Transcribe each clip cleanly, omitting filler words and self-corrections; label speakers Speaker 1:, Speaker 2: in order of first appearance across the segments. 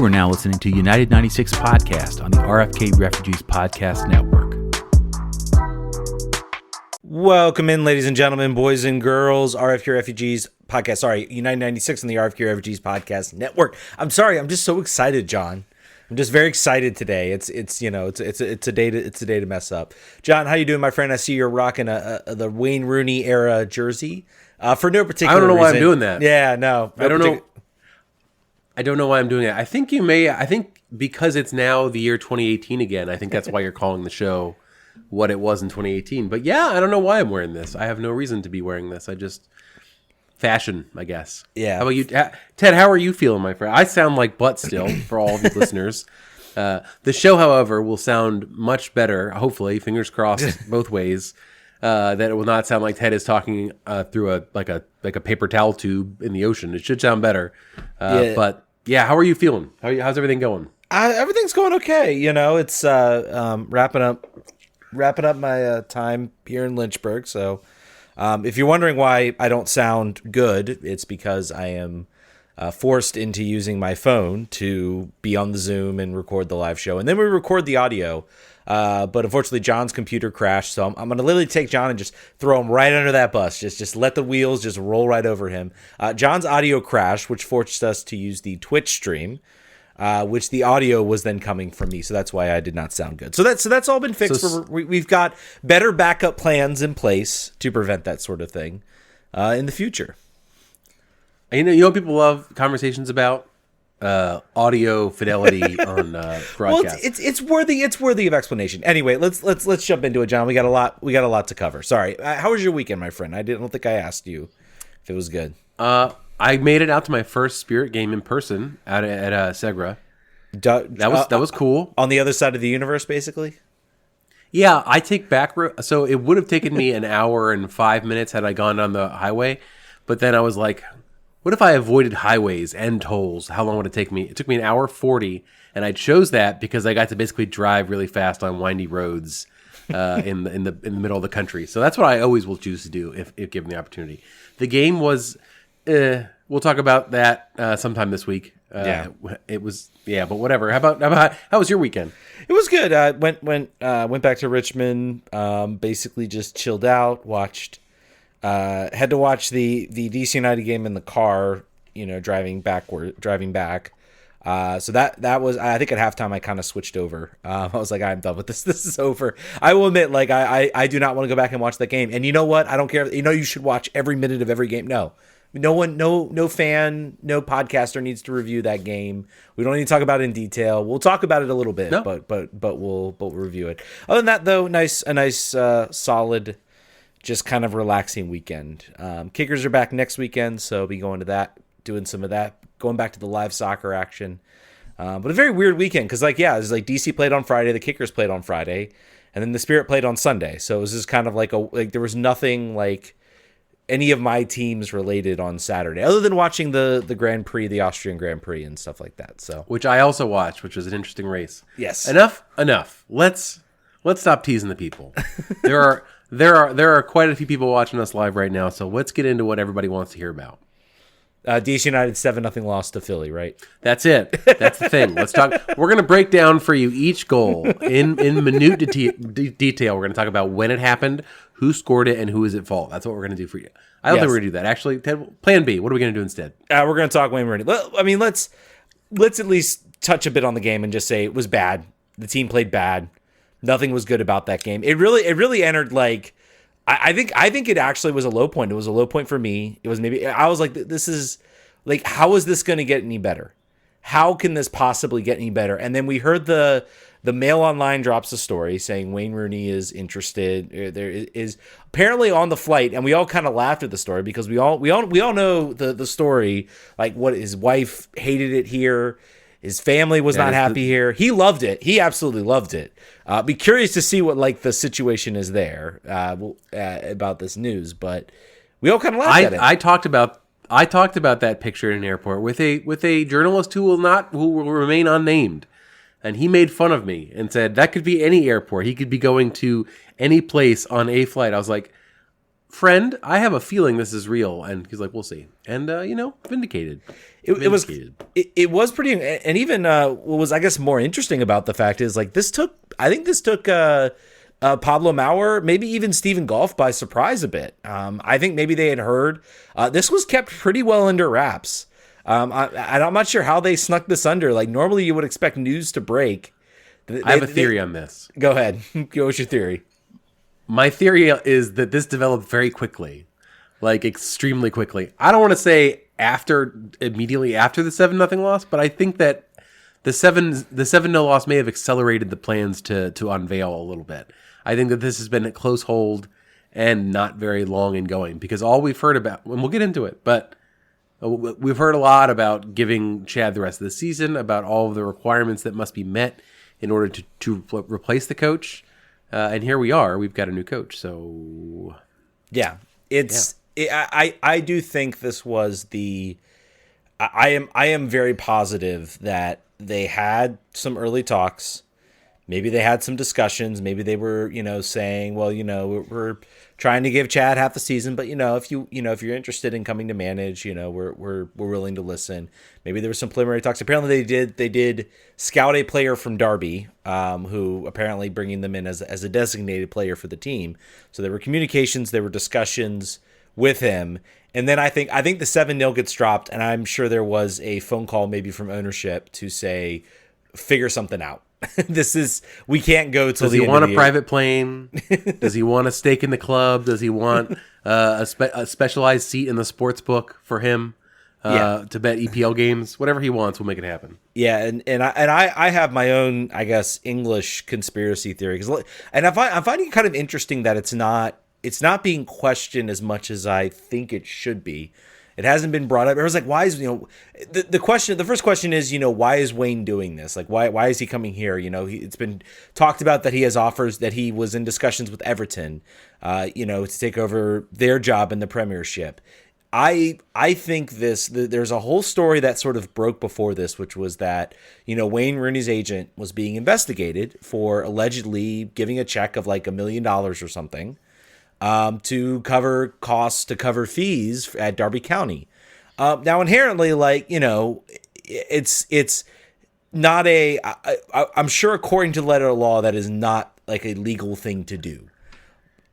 Speaker 1: are now listening to United 96 Podcast on the RFK Refugees Podcast Network.
Speaker 2: Welcome in, ladies and gentlemen, boys and girls, RFK Refugees Podcast. Sorry, United 96 on the RFK Refugees Podcast Network. I'm sorry, I'm just so excited, John. I'm just very excited today. It's a day to mess up. John, how you doing, my friend? I see you're rocking the Wayne Rooney era jersey. For no particular reason.
Speaker 3: I don't know why I'm doing that.
Speaker 2: Yeah, no.
Speaker 3: I don't know. I don't know why I'm doing it. I think because it's now the year 2018 again, I think that's why you're calling the show what it was in 2018. But yeah, I don't know why I'm wearing this. I have no reason to be wearing this. I just fashion, I guess.
Speaker 2: Yeah.
Speaker 3: How about you, Ted? How are you feeling, my friend? I sound like butt still for all of you listeners. The show, however, will sound much better. Hopefully, fingers crossed, both ways. That it will not sound like Ted is talking through a paper towel tube in the ocean. It should sound better. But yeah, how are you feeling? How's everything going?
Speaker 2: Everything's going okay. You know, it's wrapping up my time here in Lynchburg. So if you're wondering why I don't sound good, it's because I am forced into using my phone to be on the Zoom and record the live show. And then we record the audio. But unfortunately, John's computer crashed. So I'm going to literally take John and just throw him right under that bus. Just let the wheels just roll right over him. John's audio crashed, which forced us to use the Twitch stream. Which the audio was then coming from me, so that's why I did not sound good. So that's all been fixed. We've got better backup plans in place to prevent that sort of thing in the future.
Speaker 3: You know what people love conversations about? Audio fidelity on broadcast.
Speaker 2: Well, it's worthy of explanation. Anyway, let's jump into it, John. We got a lot to cover. Sorry. How was your weekend, my friend? I don't think I asked you if it was good.
Speaker 3: I made it out to my first Spirit game in person at Segra. That was cool.
Speaker 2: On the other side of the universe, basically?
Speaker 3: Yeah, I take back so it would have taken me an hour and 5 minutes had I gone down the highway, but then I was like, what if I avoided highways and tolls? How long would it take me? It took me an hour 40, and I chose that because I got to basically drive really fast on windy roads in the middle of the country. So that's what I always will choose to do if given the opportunity. The game was we'll talk about that sometime this week. It was but whatever. How was your weekend?
Speaker 2: It was good. I went back to Richmond. Basically just chilled out. Had to watch the DC United game in the car. You know, driving back. So that was, I think at halftime I kind of switched over. I was like, I'm done with this. This is over. I will admit, like I do not want to go back and watch that game. And you know what? I don't care. You know, you should watch every minute of every game. No fan, no podcaster needs to review that game. We don't need to talk about it in detail. We'll talk about it a little bit, but we'll review it. Other than that, though, a nice solid, just kind of relaxing weekend. Kickers are back next weekend, so I'll be going to that, doing some of that, going back to the live soccer action. But a very weird weekend because, it was like DC played on Friday, the Kickers played on Friday, and then the Spirit played on Sunday. So it was just kind of like there was nothing like any of my teams related on Saturday, other than watching the Grand Prix, the Austrian Grand Prix, and stuff like that. So,
Speaker 3: which I also watched, which was an interesting race.
Speaker 2: Yes.
Speaker 3: Enough. Let's stop teasing the people. There are quite a few people watching us live right now, so let's get into what everybody wants to hear about.
Speaker 2: DC United 7-0 loss to Philly, right?
Speaker 3: That's it. That's the thing. Let's talk. We're going to break down for you each goal in minute detail. We're going to talk about when it happened, who scored it, and who is at fault. That's what we're going to do for you. I don't think we're going to do that. Actually, Ted, plan B. What are we going to do instead?
Speaker 2: We're going to talk Wayne Rooney. I mean, let's at least touch a bit on the game and just say it was bad. The team played bad. Nothing was good about that game. It really entered like. I think it actually was a low point. It was a low point for me. It was I was like, this is like, how is this going to get any better? How can this possibly get any better? And then we heard the Mail Online drops a story saying Wayne Rooney is interested. There is apparently on the flight, and we all kind of laughed at the story because we all know the story. Like, what his wife hated it here. His family was not happy here. He loved it. He absolutely loved it. Be curious to see what like the situation is there about this news. But we all kind of laughed at it.
Speaker 3: I talked about that picture in an airport with a journalist who will remain unnamed, and he made fun of me and said that could be any airport. He could be going to any place on a flight. I was like, friend, I have a feeling this is real. And he's like, we'll see. And, vindicated.
Speaker 2: It was pretty, and even what was, I guess, more interesting about the fact is, like, this took Pablo Maurer, maybe even Stephen Golf by surprise a bit. I think maybe they had heard. This was kept pretty well under wraps. I'm not sure how they snuck this under. Like, normally you would expect news to break.
Speaker 3: I have a theory on this.
Speaker 2: Go ahead. What's your theory?
Speaker 3: My theory is that this developed very quickly, like extremely quickly. I don't want to say immediately after the 7-0 loss, but I think that the 7-0 loss may have accelerated the plans to unveil a little bit. I think that this has been a close hold and not very long in going, because all we've heard about, and we'll get into it, but we've heard a lot about giving Chad the rest of the season, about all of the requirements that must be met in order to replace the coach. And here we are. We've got a new coach. So,
Speaker 2: yeah, I do think this was I am very positive that they had some early talks. Maybe they had some discussions. Maybe they were, saying, well, we're trying to give Chad half the season, but if you're interested in coming to manage, we're willing to listen. Maybe there was some preliminary talks. Apparently they did scout a player from Derby, who apparently bringing them in as a designated player for the team. So there were communications, there were discussions with him. And then I think the 7-0 gets dropped, and I'm sure there was a phone call maybe from ownership to say, figure something out. We can't go till the end of the year. Does he want a private
Speaker 3: plane? Does he want a stake in the club? Does he want a specialized seat in the sports book for him to bet EPL games? Whatever he wants, we'll make it happen.
Speaker 2: Yeah, and I have my own, I guess, English conspiracy theory, and I'm finding it kind of interesting that it's not being questioned as much as I think it should be. It hasn't been brought up. It was like, why is, the first question is, why is Wayne doing this? Like, why is he coming here? It's been talked about that he has offers, that he was in discussions with Everton, to take over their job in the Premiership. I think there's a whole story that sort of broke before this, which was that, Wayne Rooney's agent was being investigated for allegedly giving a check of like $1 million or something, to cover costs, to cover fees at Derby County. Now, inherently, it's not I'm sure according to the letter of law, that is not like a legal thing to do.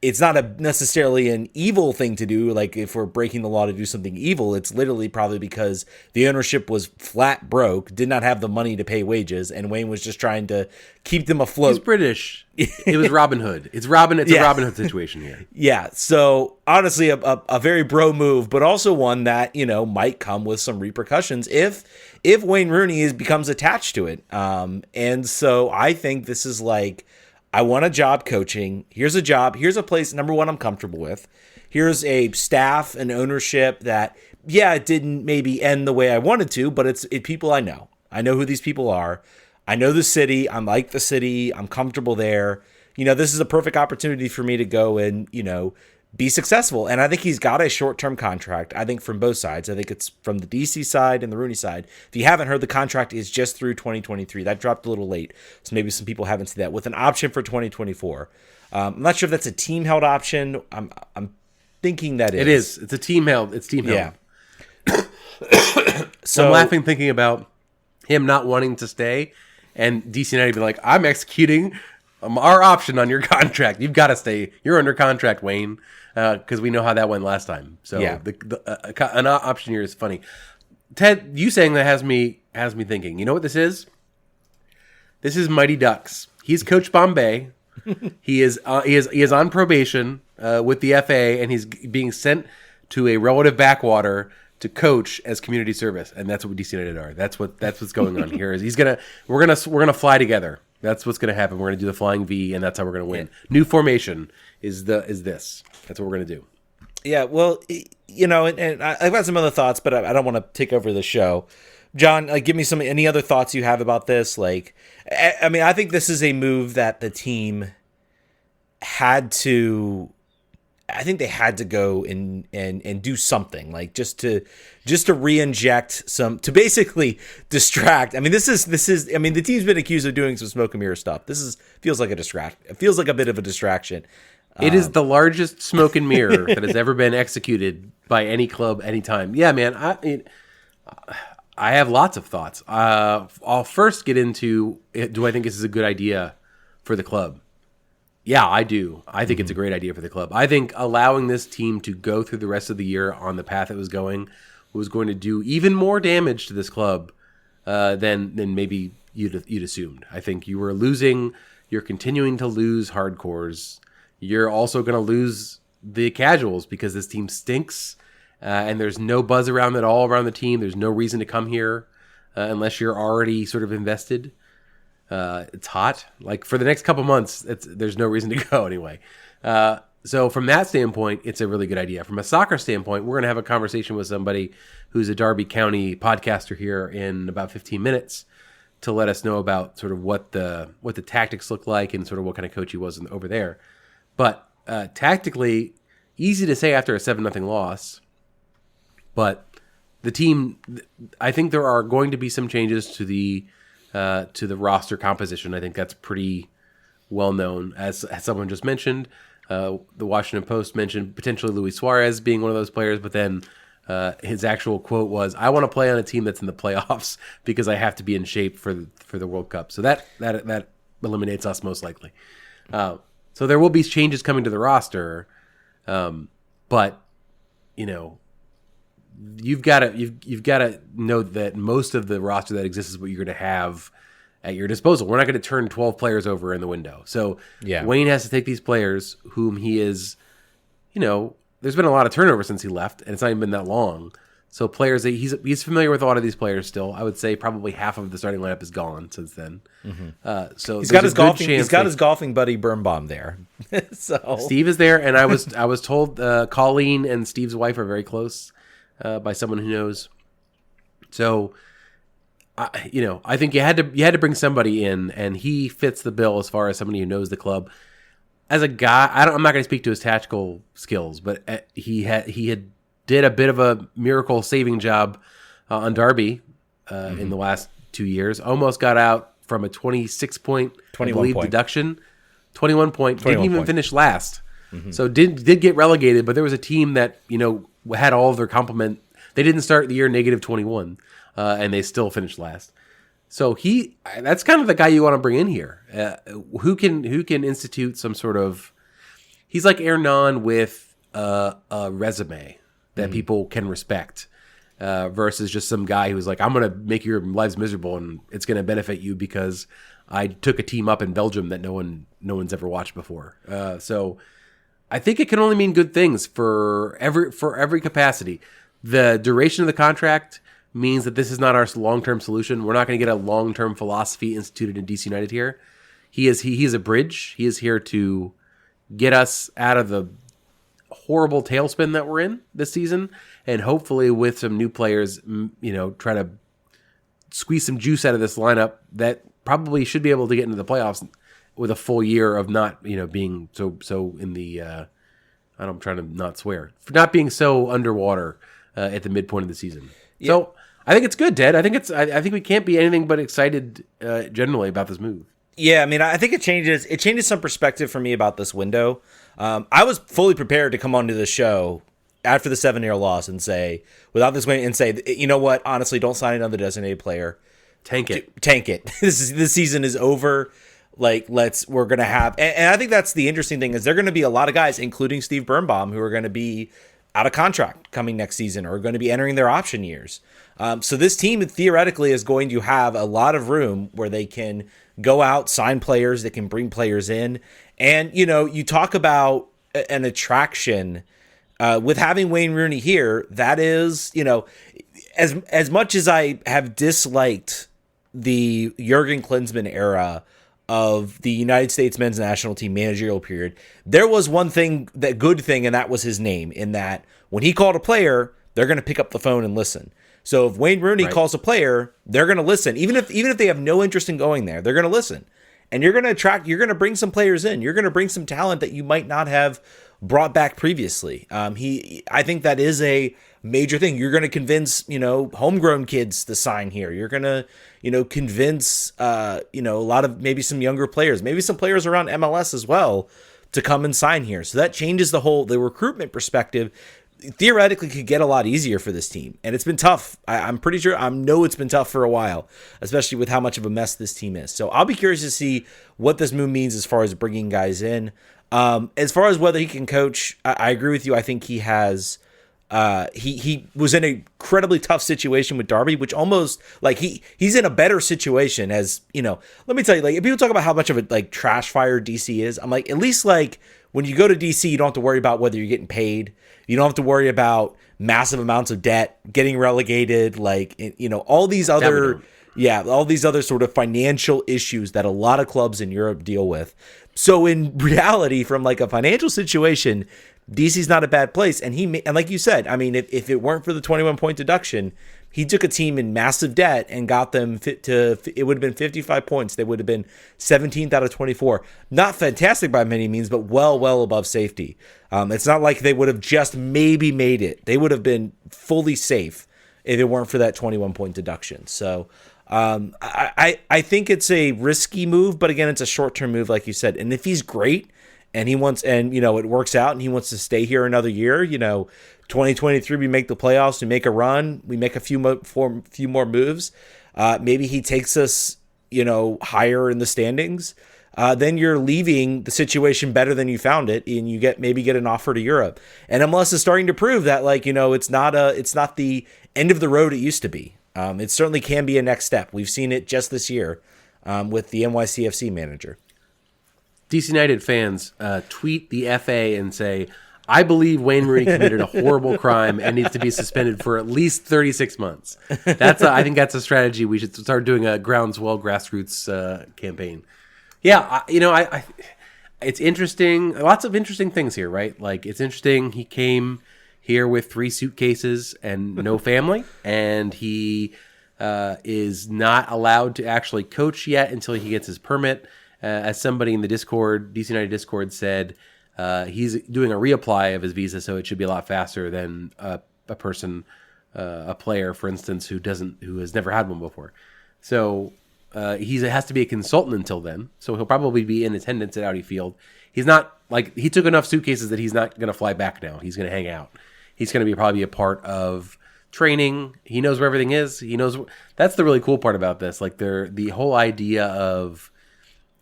Speaker 2: It's not necessarily an evil thing to do. Like, if we're breaking the law to do something evil, it's literally probably because the ownership was flat broke, did not have the money to pay wages, and Wayne was just trying to keep them afloat.
Speaker 3: He's British. It was Robin Hood. It's a Robin Hood situation here.
Speaker 2: Yeah. So honestly, a very bro move, but also one that, might come with some repercussions if Wayne Rooney becomes attached to it. And so I think this is like, I want a job coaching. Here's a job. Here's a place, number one, I'm comfortable with. Here's a staff and ownership that, it didn't maybe end the way I wanted to, but it's people I know. I know who these people are. I know the city. I like the city. I'm comfortable there. This is a perfect opportunity for me to go and, be successful. And I think he's got a short-term contract, I think, from both sides. I think it's from the DC side and the Rooney side. If you haven't heard, the contract is just through 2023. That dropped a little late, so maybe some people haven't seen that, with an option for 2024. I'm not sure if that's a team-held option. I'm thinking that
Speaker 3: it is. It's a team-held. It's team-held.
Speaker 2: Yeah.
Speaker 3: So I'm laughing thinking about him not wanting to stay, and DC United be like, I'm executing our option on your contract. You've got to stay. You're under contract, Wayne. Because we know how that went last time. So yeah. An option here is funny. Ted, you saying that has me thinking. You know what this is? This is Mighty Ducks. He's Coach Bombay. He is on probation with the FA, and he's being sent to a relative backwater to coach as community service, and that's what DC United are. That's what's going on here. Is we're gonna fly together. That's what's gonna happen. We're gonna do the flying V, and that's how we're gonna win. New formation is this. That's what we're gonna do.
Speaker 2: Yeah, well, and I've got some other thoughts, but I don't want to take over the show. John, give me any other thoughts you have about this. Like, I mean, I think this is a move that the team had to. I think they had to go and do something, like just to re-inject to basically distract. I mean, this is. I mean, the team's been accused of doing some smoke and mirror stuff. Feels like a distract. It feels like a bit of a distraction.
Speaker 3: It is the largest smoke and mirror that has ever been executed by any club, anytime. Yeah, man. I have lots of thoughts. I'll first get into, do I think this is a good idea for the club? Yeah, I do. I think it's a great idea for the club. I think allowing this team to go through the rest of the year on the path it was going to do even more damage to this club than maybe you'd assumed. I think you were losing. You're continuing to lose hardcores. You're also going to lose the casuals because this team stinks, and there's no buzz around it all around the team. There's no reason to come here unless you're already sort of invested. It's hot. Like for the next couple months, there's no reason to go anyway. So from that standpoint, it's a really good idea. From a soccer standpoint, we're going to have a conversation with somebody who's a Derby County podcaster here in about 15 minutes to let us know about sort of what the tactics look like and sort of what kind of coach he was over there. But tactically, easy to say after a 7-0 loss. But the team, I think there are going to be some changes to the roster composition. I think that's pretty well known. As someone just mentioned, the Washington Post mentioned potentially Luis Suarez being one of those players, but then his actual quote was, "I want to play on a team that's in the playoffs because I have to be in shape for the World Cup." So that eliminates us most likely. So there will be changes coming to the roster, but you've got to know that most of the roster that exists is what you're going to have at your disposal. We're not going to turn 12 players over in the window. So Wayne has to take these players whom he is, there's been a lot of turnover since he left, and it's not even been that long. So players that he's familiar with a lot of these players still. I would say probably half of the starting lineup is gone since then. So
Speaker 2: he's got his golfing buddy Birnbaum there. So
Speaker 3: Steve is there, and I was told Colleen and Steve's wife are very close by someone who knows. So I think you had to bring somebody in, and he fits the bill as far as somebody who knows the club. As a guy, I'm not going to speak to his tactical skills, but he had did a bit of a miracle saving job on Derby in the last 2 years. Almost got out from a 26-point, I believe, deduction. 21 point. Didn't even finish last. So did get relegated, but there was a team that had all of their complement. They didn't start the year -21, and they still finished last. So that's kind of the guy you want to bring in here, who can institute some sort of. He's like Hernan with a resume that people can respect, versus just some guy who's like, I'm going to make your lives miserable and it's going to benefit you because I took a team up in Belgium that no one's ever watched before. So I think it can only mean good things for every capacity. The duration of the contract means that this is not our long-term solution. We're not going to get a long-term philosophy instituted in DC United here. He is a bridge. He is here to get us out of the horrible tailspin that we're in this season, and hopefully with some new players, try to squeeze some juice out of this lineup that probably should be able to get into the playoffs with a full year of not, being so in the. I'm trying to not swear, for not being so underwater at the midpoint of the season. Yeah. So I think it's good, Ted. I think we can't be anything but excited generally about this move.
Speaker 2: Yeah, I mean, I think it changes some perspective for me about this window. I was fully prepared to come onto the show after the 7-0 loss and say, without this win, and say, you know what, honestly, don't sign another designated player.
Speaker 3: Tank it.
Speaker 2: This season is over. Like, we're going to have, and I think that's the interesting thing, is there are going to be a lot of guys, including Steve Birnbaum, who are going to be out of contract coming next season or are going to be entering their option years. So this team theoretically is going to have a lot of room where they can go out, sign players, they can bring players in. And, you talk about an attraction with having Wayne Rooney here. That is, as much as I have disliked the Jurgen Klinsmann era of the United States men's national team managerial period, there was one thing, that good thing, and that was his name, in that when he called a player, they're going to pick up the phone and listen. So if Wayne Rooney calls a player, they're going to listen. Even if they have no interest in going there, they're going to listen. And you're going to bring some players in. You're going to bring some talent that you might not have brought back previously. I think that is a major thing. You're going to convince, homegrown kids to sign here. You're going to, convince, a lot of maybe some younger players, maybe some players around MLS as well, to come and sign here. So that changes the recruitment perspective. Theoretically could get a lot easier for this team. And it's been tough. I'm pretty sure, I know it's been tough for a while, especially with how much of a mess this team is. So I'll be curious to see what this move means as far as bringing guys in. As far as whether he can coach, I agree with you. I think he has, he was in an incredibly tough situation with Darby, which almost like he's in a better situation as, let me tell you, like if people talk about how much of a like trash fire DC is, I'm like, at least like when you go to DC, you don't have to worry about whether you're getting paid. You don't have to worry about massive amounts of debt, getting relegated, like, all these other, all these other sort of financial issues that a lot of clubs in Europe deal with. So in reality, from like a financial situation, DC's not a bad place. And and like you said, I mean, if it weren't for the 21-point deduction, he took a team in massive debt and got them it would have been 55 points. They would have been 17th out of 24. Not fantastic by many means, but well above safety. It's not like they would have just maybe made it. They would have been fully safe if it weren't for that 21-point deduction. So I think it's a risky move, but again, it's a short-term move, like you said. And if he's great and he wants, and it works out and he wants to stay here another year, 2023, we make the playoffs, we make a run, we make a few more moves. Maybe he takes us, higher in the standings. Then you're leaving the situation better than you found it, and you maybe get an offer to Europe. And MLS is starting to prove that, like, it's not the end of the road it used to be. It certainly can be a next step. We've seen it just this year with the NYCFC manager.
Speaker 3: DC United fans, tweet the FA and say, I believe Wayne Rooney committed a horrible crime and needs to be suspended for at least 36 months. I think that's a strategy. We should start doing a groundswell grassroots campaign. Yeah, it's interesting. Lots of interesting things here, right? Like, it's interesting. He came here with 3 suitcases and no family, and he is not allowed to actually coach yet until he gets his permit. As somebody in the Discord, DC United Discord said, he's doing a reapply of his visa, so it should be a lot faster than a player, for instance, who has never had one before. So he has to be a consultant until then. So he'll probably be in attendance at Audi Field. He's not like, he took enough suitcases that he's not going to fly back now. He's going to hang out. He's going to be probably a part of training. He knows where everything is. He knows. That's the really cool part about this. Like, the whole idea of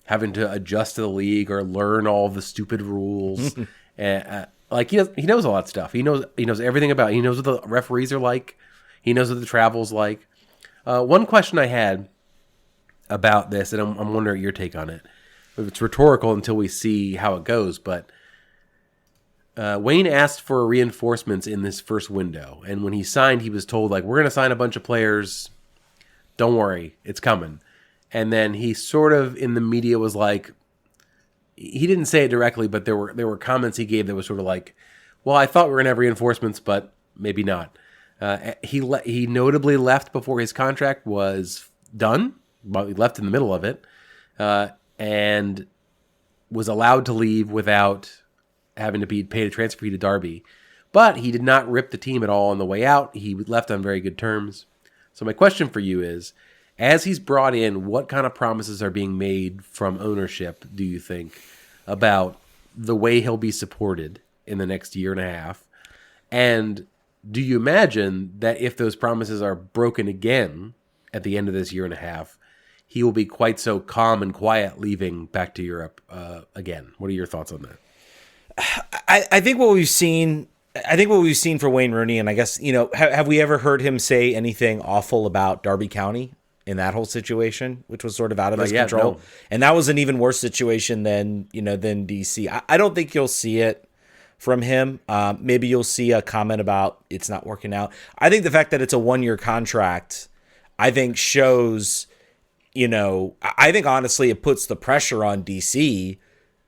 Speaker 3: having to adjust to the league or learn all the stupid rules. Like, he knows all that stuff. He knows everything about it. He knows what the referees are like. He knows what the travel's like. One question I had about this, and I'm wondering your take on it. It's rhetorical until we see how it goes, but Wayne asked for reinforcements in this first window, and when he signed, he was told, like, we're going to sign a bunch of players. Don't worry, it's coming. And then he sort of, in the media, was like, he didn't say it directly, but there were comments he gave that was sort of like, well, I thought we were going to have reinforcements, but maybe not. He notably left before his contract was done. Well, he left in the middle of it, and was allowed to leave without having to be paid a transfer fee to Derby. But he did not rip the team at all on the way out. He left on very good terms. So my question for you is, as he's brought in, what kind of promises are being made from ownership, do you think, about the way he'll be supported in the next year and a half? And do you imagine that if those promises are broken again at the end of this year and a half, he will be quite so calm and quiet leaving back to Europe again? What are your thoughts on that?
Speaker 2: I think what we've seen for Wayne Rooney, and I guess, have we ever heard him say anything awful about Derby County in that whole situation, which was sort of out of his control? No. And that was an even worse situation than DC. I don't think you'll see it from him. Maybe you'll see a comment about it's not working out. I think the fact that it's a 1-year contract, I think shows, I think honestly it puts the pressure on DC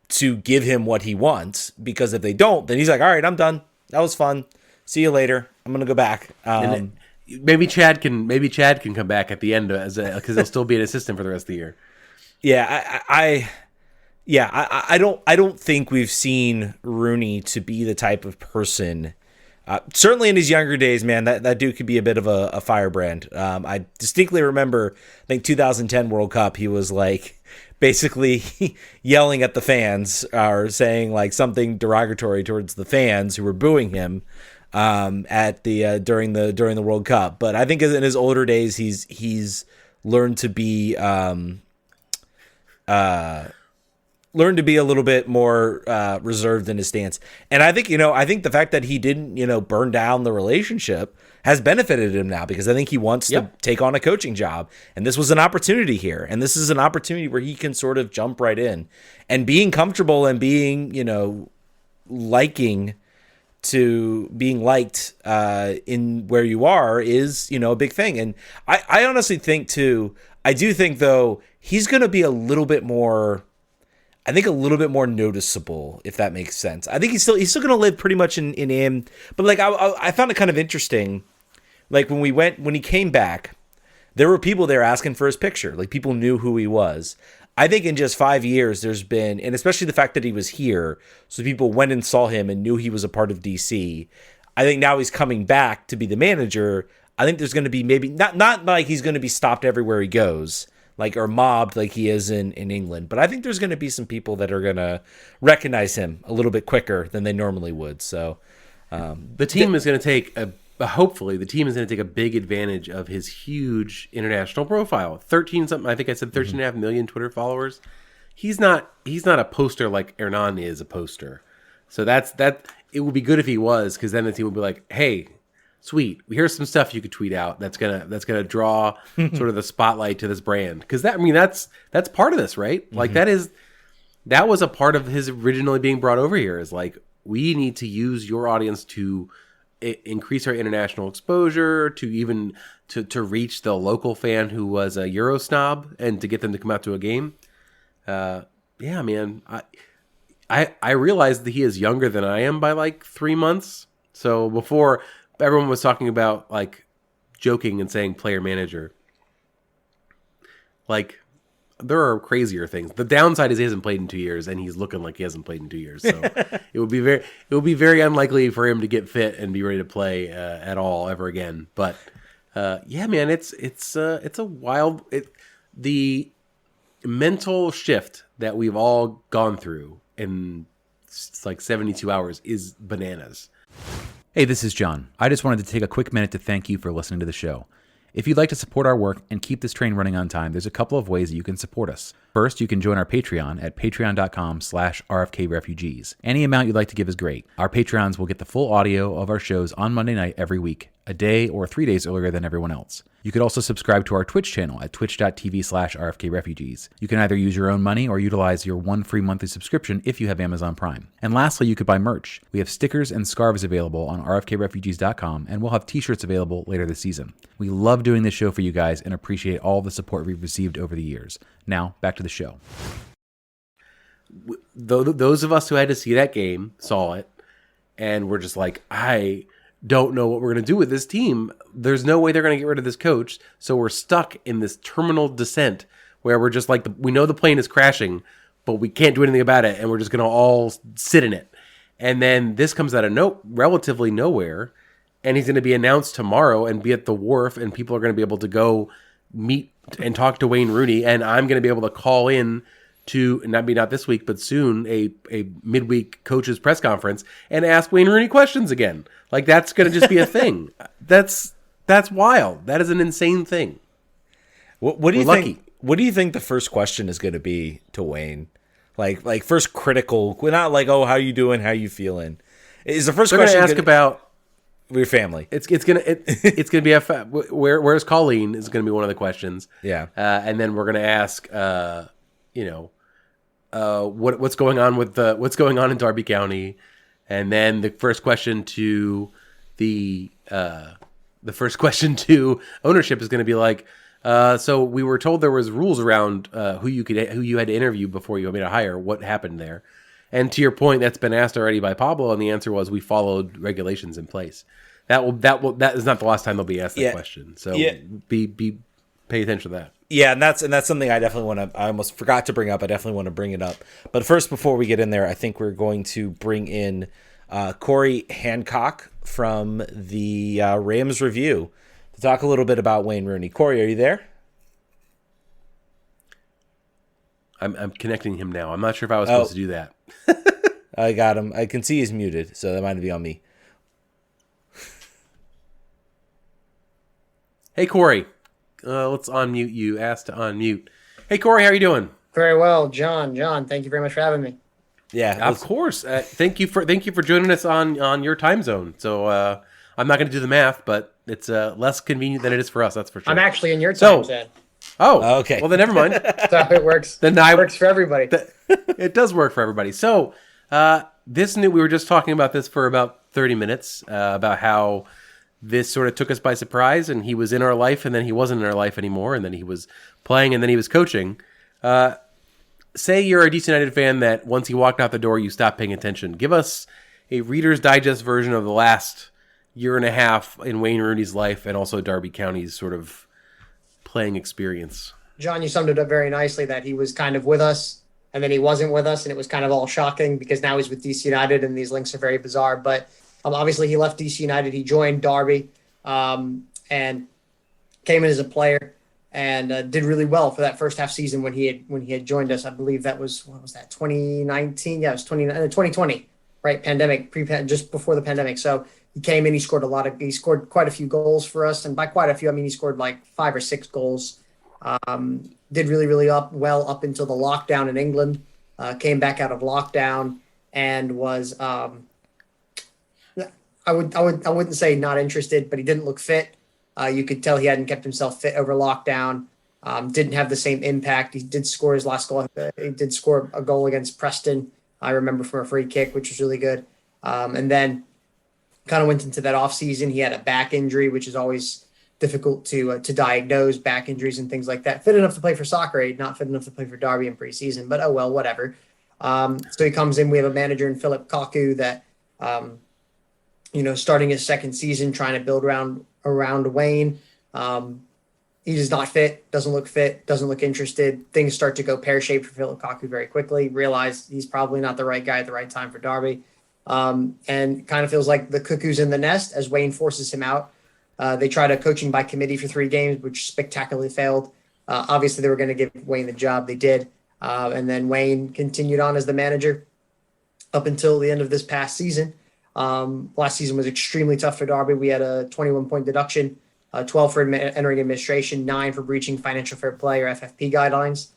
Speaker 2: to give him what he wants, because if they don't, then he's like, all right, I'm done. That was fun. See you later. I'm going to go back.
Speaker 3: Maybe Chad can come back at the end because he'll still be an assistant for the rest of the year.
Speaker 2: Yeah, I don't think we've seen Rooney to be the type of person. Certainly in his younger days, man, that dude could be a bit of a firebrand. I distinctly remember, I think 2010 World Cup, he was like basically yelling at the fans or saying like something derogatory towards the fans who were booing him at the during the World Cup. But I think in his older days, he's learned to be learn to be a little bit more reserved in his stance. And I think the fact that he didn't, burn down the relationship has benefited him now, because I think he wants to take on a coaching job. And this was an opportunity here. And this is an opportunity where he can sort of jump right in. And being comfortable and being, being liked in where you are is, a big thing. And I honestly think too, I do think though, he's going to be a little bit more noticeable, if that makes sense. I think he's still going to live pretty much in him. But like, I found it kind of interesting. Like when he came back, there were people there asking for his picture. Like, people knew who he was. I think in just 5 years, there's been, and especially the fact that he was here, so people went and saw him and knew he was a part of DC. I think now he's coming back to be the manager. I think there's going to be maybe not like he's going to be stopped everywhere he goes, like, or mobbed like he is in England. But I think there's going to be some people that are going to recognize him a little bit quicker than they normally would. So
Speaker 3: the team is going to take hopefully the team is going to take a big advantage of his huge international profile. 13 something, I think I said 13.5 million Twitter followers. He's not a poster like Hernan is a poster. So that it would be good if he was, because then the team would be like, hey, sweet, here's some stuff you could tweet out that's gonna draw sort of the spotlight to this brand, because that's part of this, right? Mm-hmm. Like that was a part of his originally being brought over here, is like, we need to use your audience to increase our international exposure, to even to reach the local fan who was a Euro snob, and to get them to come out to a game. Yeah, man, I realized that he is younger than I am by like 3 months. So before, everyone was talking about, like, joking and saying player manager. Like, there are crazier things. The downside is he hasn't played in 2 years, and he's looking like he hasn't played in 2 years. So it would be very unlikely for him to get fit and be ready to play at all ever again. But yeah, man, it's a wild the mental shift that we've all gone through in like 72 hours is bananas.
Speaker 1: Hey, this is John. I just wanted to take a quick minute to thank you for listening to the show. If you'd like to support our work and keep this train running on time, there's a couple of ways that you can support us. First, you can join our Patreon at patreon.com/RFK Refugees. Any amount you'd like to give is great. Our Patreons will get the full audio of our shows on Monday night every week, a day or 3 days earlier than everyone else. You could also subscribe to our Twitch channel at twitch.tv/RFK Refugees. You can either use your own money or utilize your 1 free monthly subscription if you have Amazon Prime. And lastly, you could buy merch. We have stickers and scarves available on rfkrefugees.com, and we'll have t-shirts available later this season. We love doing this show for you guys and appreciate all the support we've received over the years. Now, back to the show.
Speaker 3: Those of us who had to see that game saw it, and we're just like, I don't know what we're going to do with this team. There's no way they're going to get rid of this coach. So we're stuck in this terminal descent where we're just like, we know the plane is crashing, but we can't do anything about it. And we're just going to all sit in it. And then this comes out of relatively nowhere. And he's going to be announced tomorrow and be at the wharf. And people are going to be able to go meet and talk to Wayne Rooney. And I'm going to be able to call in to, not this week, but soon, a midweek coaches press conference and ask Wayne Rooney questions again. Like, that's going to just be a thing. That's wild. That is an insane thing.
Speaker 2: What do you think? What do you think the first question is going to be to Wayne? Like first critical, not like, oh, how you doing? How you feeling? Is the first question
Speaker 3: going to ask about
Speaker 2: your family?
Speaker 3: It's gonna be where's Colleen is going to be one of the questions.
Speaker 2: Yeah,
Speaker 3: and then we're going to ask, what's going on in Darby County, and then the first question to ownership is going to be like, so we were told there was rules around who you had to interview before you made a hire. What happened there? And to your point, that's been asked already by Pablo, and the answer was we followed regulations in place. That is not the last time they'll be asked that question. So pay attention to that.
Speaker 2: Yeah, and that's something I definitely want to. I almost forgot to bring up. I definitely want to bring it up. But first, before we get in there, I think we're going to bring in Cory Hancock from the Rams Review to talk a little bit about Wayne Rooney. Cory, are you there?
Speaker 3: I'm connecting him now. I'm not sure if I was supposed to do that.
Speaker 2: I got him. I can see he's muted, so that might be on me.
Speaker 3: Hey, Cory. Let's unmute you. Ask to unmute. Hey, Cory, how are you doing?
Speaker 4: Very well, John. Thank you very much for having me.
Speaker 2: Yeah,
Speaker 3: Of course. Thank you for joining us on your time zone. So I'm not going to do the math, but it's less convenient than it is for us. That's for sure.
Speaker 4: I'm actually in your time zone.
Speaker 3: Oh,
Speaker 2: okay.
Speaker 3: Well, then never mind.
Speaker 4: So it works.
Speaker 3: Then
Speaker 4: It works for everybody.
Speaker 3: It does work for everybody. So we were just talking about this for about 30 minutes about how this sort of took us by surprise, and he was in our life, and then he wasn't in our life anymore, and then he was playing, and then he was coaching. Say you're a DC United fan that once he walked out the door, you stopped paying attention. Give us a Reader's Digest version of the last year and a half in Wayne Rooney's life and also Derby County's sort of playing experience.
Speaker 4: John, you summed it up very nicely that he was kind of with us and then he wasn't with us, and it was kind of all shocking because now he's with DC United and these links are very bizarre. But obviously he left DC United, he joined Derby and came in as a player and did really well for that first half season when he had joined us. I believe that was, what was that, 2019? Yeah, it was 2020, right? Pandemic, just before the pandemic. So he came in, he scored quite a few goals for us. And by quite a few, I mean, he scored like 5 or 6 goals. Did really, really well up until the lockdown in England, came back out of lockdown and was, I wouldn't say not interested, but he didn't look fit. You could tell he hadn't kept himself fit over lockdown. Didn't have the same impact. He did score his last goal. He did score a goal against Preston, I remember, from a free kick, which was really good. And then kind of went into that off season. He had a back injury, which is always difficult to diagnose, back injuries and things like that. Fit enough to play for Soccer Aid, not fit enough to play for Derby in preseason, but oh well, whatever. So he comes in. We have a manager in Philip Kaku that, starting his second season, trying to build around Wayne. He is not fit, doesn't look interested. Things start to go pear-shaped for Philip Kaku very quickly. Realize he's probably not the right guy at the right time for Derby. And kind of feels like the cuckoo's in the nest as Wayne forces him out. They tried a coaching by committee for 3 games, which spectacularly failed. Obviously, they were going to give Wayne the job. They did. And then Wayne continued on as the manager up until the end of this past season. Last season was extremely tough for Derby. We had a 21-point deduction, 12 for entering administration, 9 for breaching financial fair play or FFP guidelines.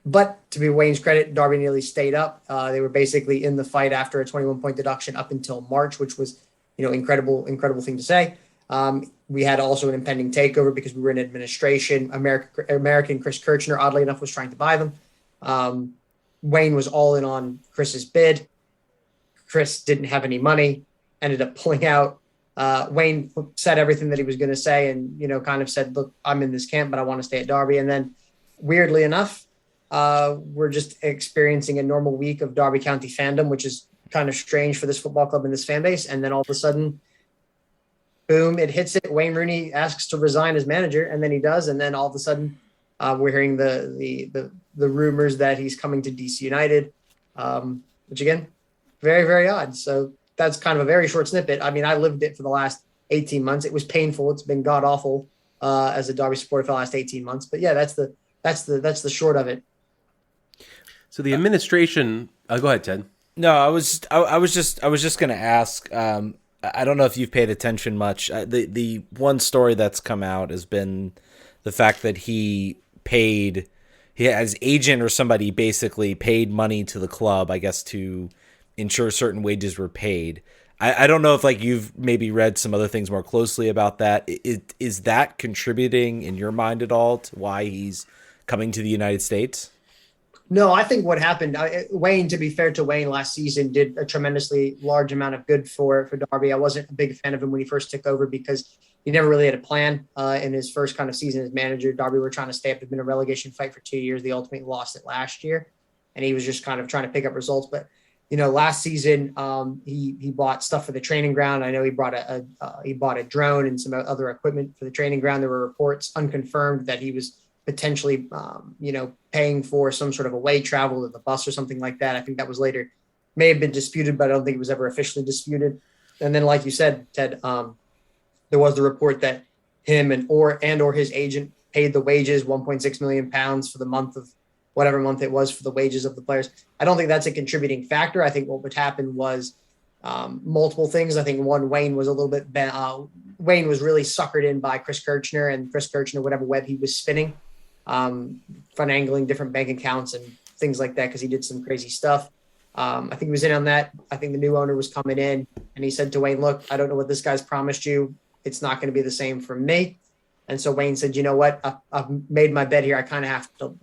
Speaker 4: But to be Wayne's credit, Derby nearly stayed up. They were basically in the fight after a 21-point deduction up until March, which was, incredible thing to say. We had also an impending takeover because we were in administration. American Chris Kirchner, oddly enough, was trying to buy them. Wayne was all in on Chris's bid. Chris didn't have any money, ended up pulling out. Wayne said everything that he was going to say and, kind of said, look, I'm in this camp, but I want to stay at Derby. And then weirdly enough, we're just experiencing a normal week of Derby County fandom, which is kind of strange for this football club and this fan base. And then all of a sudden, boom, it hits it. Wayne Rooney asks to resign as manager, and then he does. And then all of a sudden, we're hearing the rumors that he's coming to DC United, which again, very, very odd. So that's kind of a very short snippet. I mean, I lived it for the last 18 months. It was painful. It's been god awful as a Derby supporter for the last 18 months. But yeah, that's the short of it.
Speaker 3: So the administration. Go ahead, Ted.
Speaker 2: No, I was just going to ask. I don't know if you've paid attention much. The one story that's come out has been the fact that he had his agent or somebody basically paid money to the club, I guess, to ensure certain wages were paid. I don't know if you've maybe read some other things more closely about that. Is that contributing in your mind at all to why he's coming to the United States?
Speaker 4: No, I think what happened, Wayne, to be fair to Wayne, last season did a tremendously large amount of good for Derby. I wasn't a big fan of him when he first took over because he never really had a plan in his first kind of season as manager. Derby were trying to stay up. It'd been a relegation fight for 2 years. They ultimately lost it last year, and he was just kind of trying to pick up results. But last season he bought stuff for the training ground. I know he bought a drone and some other equipment for the training ground. There were reports, unconfirmed, that he was potentially, paying for some sort of away travel to the bus or something like that. I think that was may have been disputed, but I don't think it was ever officially disputed. And then, like you said, Ted, there was the report that him or his agent paid the wages, £1.6 million for the month of whatever month it was for the wages of the players. I don't think that's a contributing factor. I think what would happen was multiple things. I think one, Wayne was a little bit, Wayne was really suckered in by Chris Kirchner, and Chris Kirchner, whatever web he was spinning, finagling different bank accounts and things like that, because he did some crazy stuff. I think he was in on that. I think the new owner was coming in and he said to Wayne, look, I don't know what this guy's promised you. It's not going to be the same from me. And so Wayne said, you know what? I've made my bed here. I kind of have to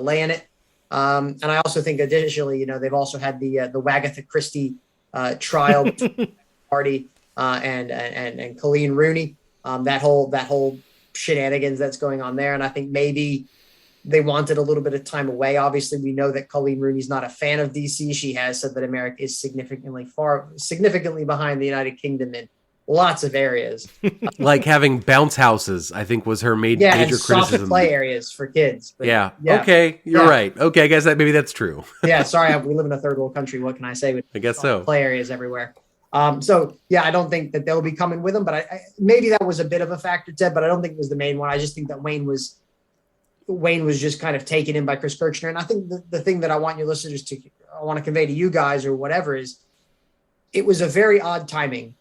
Speaker 4: lay in it. And I also think additionally, they've also had the Wagatha Christie trial party and Colleen Rooney, that whole shenanigans that's going on there. And I think maybe they wanted a little bit of time away. Obviously, we know that Colleen Rooney's not a fan of DC. She has said that America is significantly behind the United Kingdom in lots of areas.
Speaker 3: Like having bounce houses, I think was her major criticism.
Speaker 4: Soft play areas for kids. But
Speaker 3: yeah. Okay. You're right. Okay. I guess maybe that's true.
Speaker 4: Yeah. Sorry. We live in a third world country. What can I say?
Speaker 3: I guess so.
Speaker 4: Play areas everywhere. So yeah, I don't think that they'll be coming with him, but I maybe that was a bit of a factor, Ted, but I don't think it was the main one. I just think that Wayne was just kind of taken in by Chris Kirchner. And I think the thing that I want your listeners I want to convey to you guys or whatever is it was a very odd timing.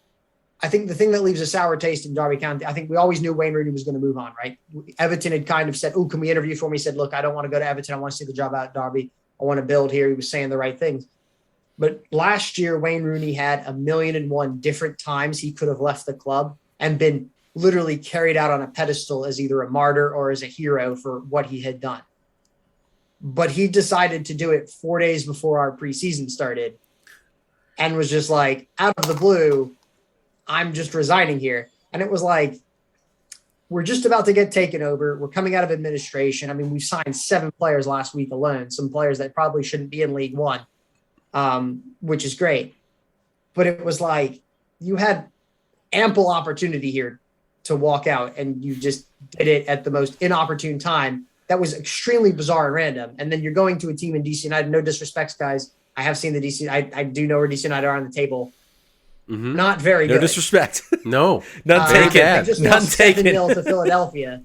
Speaker 4: I think the thing that leaves a sour taste in Derby County, I think we always knew Wayne Rooney was going to move on, right? Everton had kind of said, oh, can we interview for him? He said, look, I don't want to go to Everton. I want to see the job out at Derby. I want to build here. He was saying the right things. But last year, Wayne Rooney had 1,000,001 different times he could have left the club and been literally carried out on a pedestal as either a martyr or as a hero for what he had done. But he decided to do it 4 days before our preseason started and was just like, out of the blue, I'm just resigning here. And it was like, we're just about to get taken over. We're coming out of administration. I mean, we've signed 7 players last week alone, some players that probably shouldn't be in League One, which is great. But it was like, you had ample opportunity here to walk out, and you just did it at the most inopportune time. That was extremely bizarre and random. And then you're going to a team in DC United. No disrespects, guys. I have seen the DC. I do know where DC United are on the table.
Speaker 3: Mm-hmm.
Speaker 4: Not very good.
Speaker 2: No disrespect.
Speaker 3: No.
Speaker 2: None taken.
Speaker 4: They just lost 7-0 to Philadelphia.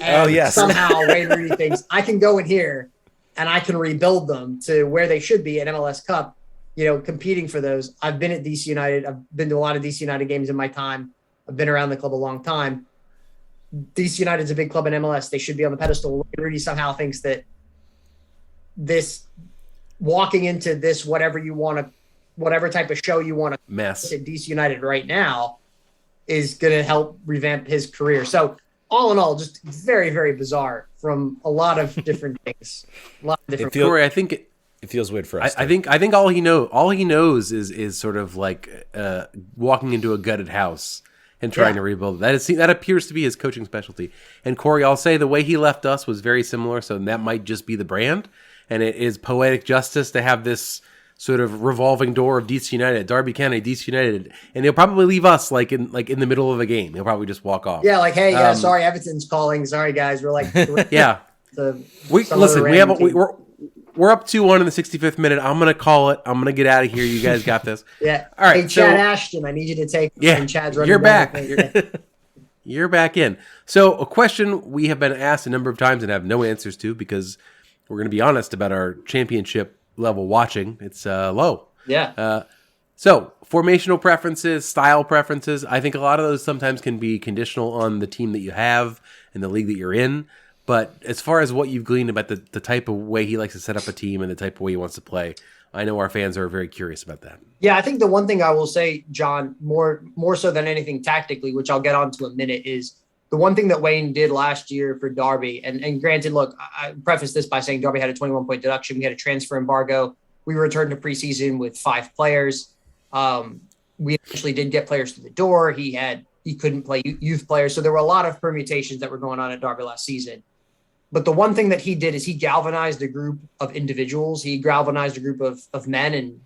Speaker 4: And
Speaker 2: yes.
Speaker 4: somehow Wayne Rooney thinks, I can go in here and I can rebuild them to where they should be at MLS Cup, competing for those. I've been at DC United. I've been to a lot of DC United games in my time. I've been around the club a long time. DC United's a big club in MLS. They should be on the pedestal. Wayne Rooney somehow thinks that this walking into this, whatever type of show you want to
Speaker 3: mess
Speaker 4: at DC United right now is going to help revamp his career. So all in all, just very, very bizarre from a lot of different things. A lot of different.
Speaker 3: Cory, I think
Speaker 2: it feels weird for us.
Speaker 3: I think all he knows is sort of like walking into a gutted house and trying to rebuild it. That appears to be his coaching specialty. And Cory, I'll say the way he left us was very similar, so that might just be the brand. And it is poetic justice to have this sort of revolving door of DC United, Derby County, DC United, and he'll probably leave us like in the middle of a game. He'll probably just walk off.
Speaker 4: Yeah, like, hey, sorry, Everton's calling. Sorry, guys, we're like,
Speaker 3: yeah. We're up 2-1 in the 65th minute. I'm gonna call it. I'm gonna get out of here. You guys got this.
Speaker 4: Yeah.
Speaker 3: All right.
Speaker 4: Hey, Chad Ashton, I need you to take.
Speaker 3: Yeah.
Speaker 4: And Chad's running.
Speaker 3: You're back. You're back in. So a question we have been asked a number of times and have no answers to, because we're going to be honest about our championship level watching. It's low.
Speaker 4: Yeah.
Speaker 3: So formational preferences, style preferences, I think a lot of those sometimes can be conditional on the team that you have and the league that you're in. But as far as what you've gleaned about the type of way he likes to set up a team and the type of way he wants to play, I know our fans are very curious about that.
Speaker 4: Yeah, I think the one thing I will say, John, more so than anything tactically, which I'll get on to in a minute, is the one thing that Wayne did last year for Derby. And granted, look, I preface this by saying Derby had a 21-point deduction. We had a transfer embargo. We returned to preseason with 5 players. We actually did get players through the door. He couldn't play youth players. So there were a lot of permutations that were going on at Derby last season. But the one thing that he did is he galvanized a group of individuals. He galvanized a group of men and,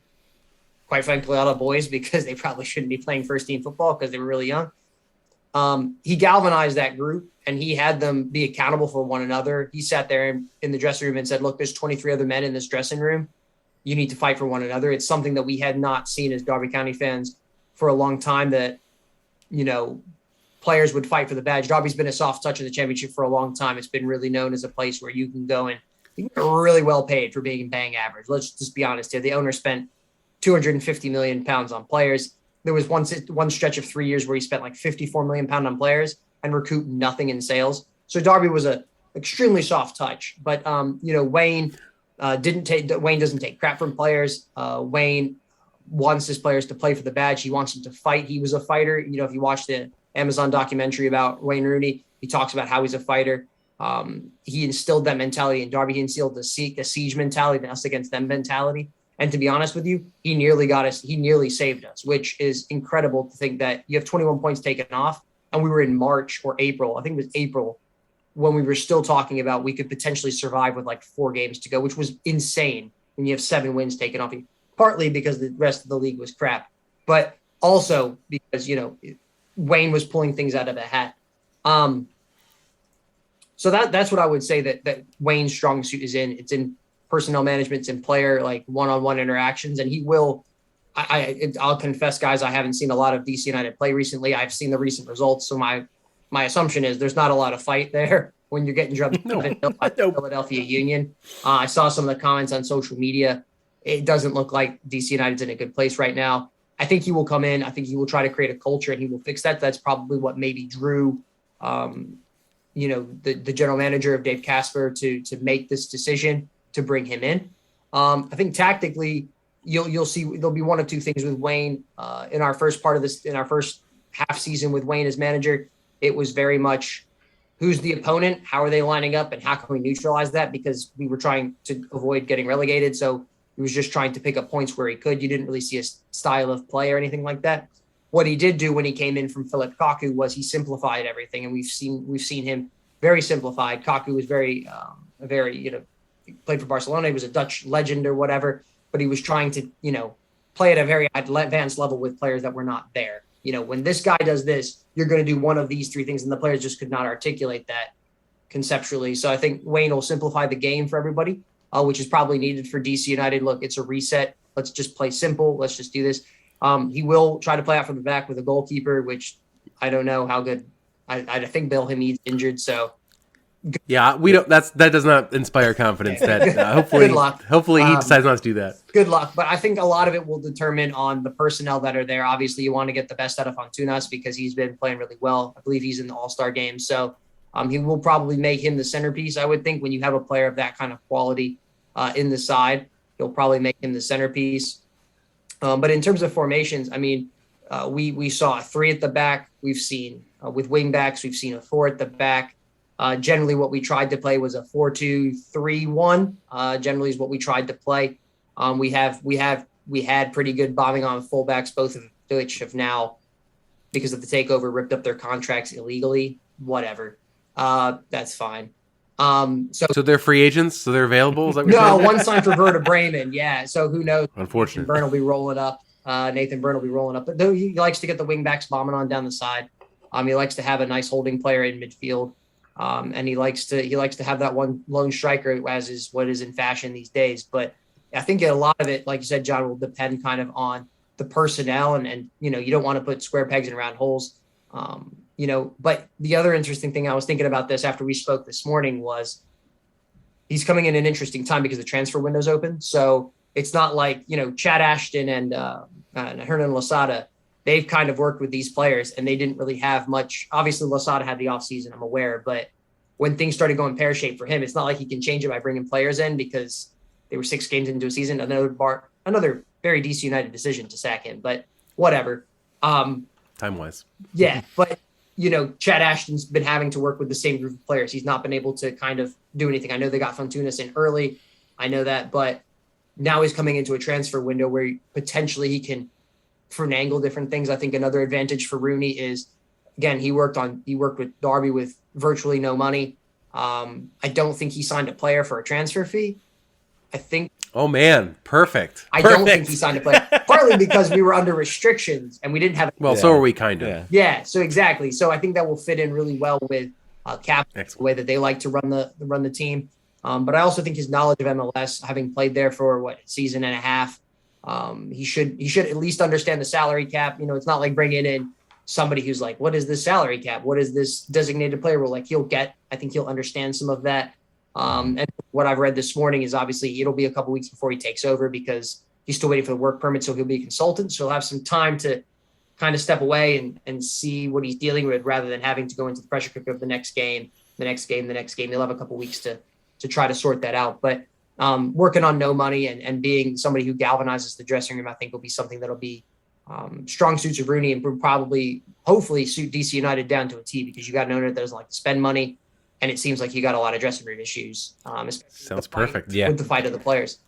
Speaker 4: quite frankly, a lot of boys, because they probably shouldn't be playing first-team football because they were really young. He galvanized that group, and he had them be accountable for one another. He sat there in the dressing room and said, look, there's 23 other men in this dressing room. You need to fight for one another. It's something that we had not seen as Derby County fans for a long time, that, players would fight for the badge. Derby's been a soft touch in the championship for a long time. It's been really known as a place where you can go and you can get really well paid for being bang average. Let's just be honest here. The owner spent 250 million pounds on players. There was one stretch of 3 years where he spent like 54 million pounds on players and recouped nothing in sales. So Derby was a extremely soft touch, but Wayne doesn't take crap from players. Wayne wants his players to play for the badge. He wants them to fight. He was a fighter. If you watch the Amazon documentary about Wayne Rooney, he talks about how he's a fighter. He instilled that mentality in Derby. He instilled the siege mentality, the us against them mentality. And to be honest with you, he nearly got us. He nearly saved us, which is incredible to think that you have 21 points taken off. And we were in March or April. I think it was April when we were still talking about we could potentially survive with like 4 games to go, which was insane when you have 7 wins taken off you. Partly because the rest of the league was crap, but also because, Wayne was pulling things out of a hat. So that's what I would say that Wayne's strong suit is in. It's in personnel management, it's in player, like one-on-one interactions. And he will, I'll confess, guys, I haven't seen a lot of DC United play recently. I've seen the recent results. So my assumption is there's not a lot of fight there when you're getting drubbed by Philadelphia Union. I saw some of the comments on social media. It doesn't look like DC United's in a good place right now. I think he will come in. I think he will try to create a culture and he will fix that. That's probably what maybe drew, the general manager of Dave Casper to make this decision to bring him in. I think tactically you'll see there'll be one of two things with Wayne in our first half season with Wayne as manager. It was very much who's the opponent, how are they lining up, and how can we neutralize that, because we were trying to avoid getting relegated. So he was just trying to pick up points where he could. You didn't really see a style of play or anything like that. What he did do when he came in from Philip Kaku was he simplified everything, and we've seen him very simplified. Kaku was very played for Barcelona. He was a Dutch legend or whatever, but he was trying to play at a very advanced level with players that were not there. When this guy does this, you're going to do one of these 3 things, and the players just could not articulate that conceptually. So I think Wayne will simplify the game for everybody, which is probably needed for DC United. Look, it's a reset. Let's just play simple. Let's just do this. He will try to play out from the back with a goalkeeper, which I don't know how good. I think Bill Hamid's injured, so.
Speaker 3: Yeah, we don't. That does not inspire confidence. That hopefully,
Speaker 4: Good luck.
Speaker 3: Hopefully, he decides not to do that.
Speaker 4: Good luck, but I think a lot of it will determine on the personnel that are there. Obviously, you want to get the best out of Fontunas because he's been playing really well. I believe he's in the All-Star game, so he will probably make him the centerpiece. I would think when you have a player of that kind of quality in the side, he'll probably make him the centerpiece. But in terms of formations, I mean, we saw a 3 at the back. We've seen with wing backs, we've seen a 4 at the back. Generally, what we tried to play was a 4-2-3-1. Generally, is what we tried to play. We had pretty good bombing on fullbacks, both of which have now, because of the takeover, ripped up their contracts illegally. Whatever, that's fine. So
Speaker 3: they're free agents, so they're available. Is that what
Speaker 4: no,
Speaker 3: you're saying?
Speaker 4: one signed for Werder Bremen. Yeah, so who knows?
Speaker 3: Unfortunately,
Speaker 4: Nathan Byrne will be rolling up. But though he likes to get the wing backs bombing on down the side. He likes to have a nice holding player in midfield. And he likes to have that one lone striker, as is what is in fashion these days. But I think a lot of it, like you said, John, will depend kind of on the personnel, and you don't want to put square pegs in round holes. But the other interesting thing I was thinking about this after we spoke this morning was he's coming in an interesting time because the transfer window's open. So it's not like Chad Ashton and Hernan Losada. They've kind of worked with these players and they didn't really have much. Obviously, Losada had the offseason, I'm aware, but when things started going pear-shaped for him, it's not like he can change it by bringing players in because they were 6 games into a season. Another very DC United decision to sack him, but whatever.
Speaker 3: Time-wise.
Speaker 4: Yeah, but, Chad Ashton's been having to work with the same group of players. He's not been able to kind of do anything. I know they got Fontunas in early. I know that, but now he's coming into a transfer window where potentially he can finagle different things. I think another advantage for Rooney is, again, he worked with Derby with virtually no money. I don't think he signed a player for a transfer fee. I think.
Speaker 3: Oh man, perfect.
Speaker 4: I don't think he signed a player, partly because we were under restrictions and we didn't have.
Speaker 3: Well, so are we, kind of.
Speaker 4: Yeah. So exactly. So I think that will fit in really well with Cap, the way that they like to run the team. But I also think his knowledge of MLS, having played there for a season and a half, he should at least understand the salary cap. It's not like bringing in somebody who's like, what is this salary cap? What is this designated player rule? Like I think he'll understand some of that. And what I've read this morning is obviously it'll be a couple weeks before he takes over because he's still waiting for the work permit. So he'll be a consultant. So he'll have some time to kind of step away and see what he's dealing with rather than having to go into the pressure cooker of the next game. He'll have a couple weeks to try to sort that out. But working on no money and being somebody who galvanizes the dressing room, I think will be something that'll be strong suits of Rooney and hopefully suit DC United down to a T because you got an owner that doesn't like to spend money. And it seems like you got a lot of dressing room issues.
Speaker 3: Sounds perfect.
Speaker 2: Yeah.
Speaker 4: With the fight of the players.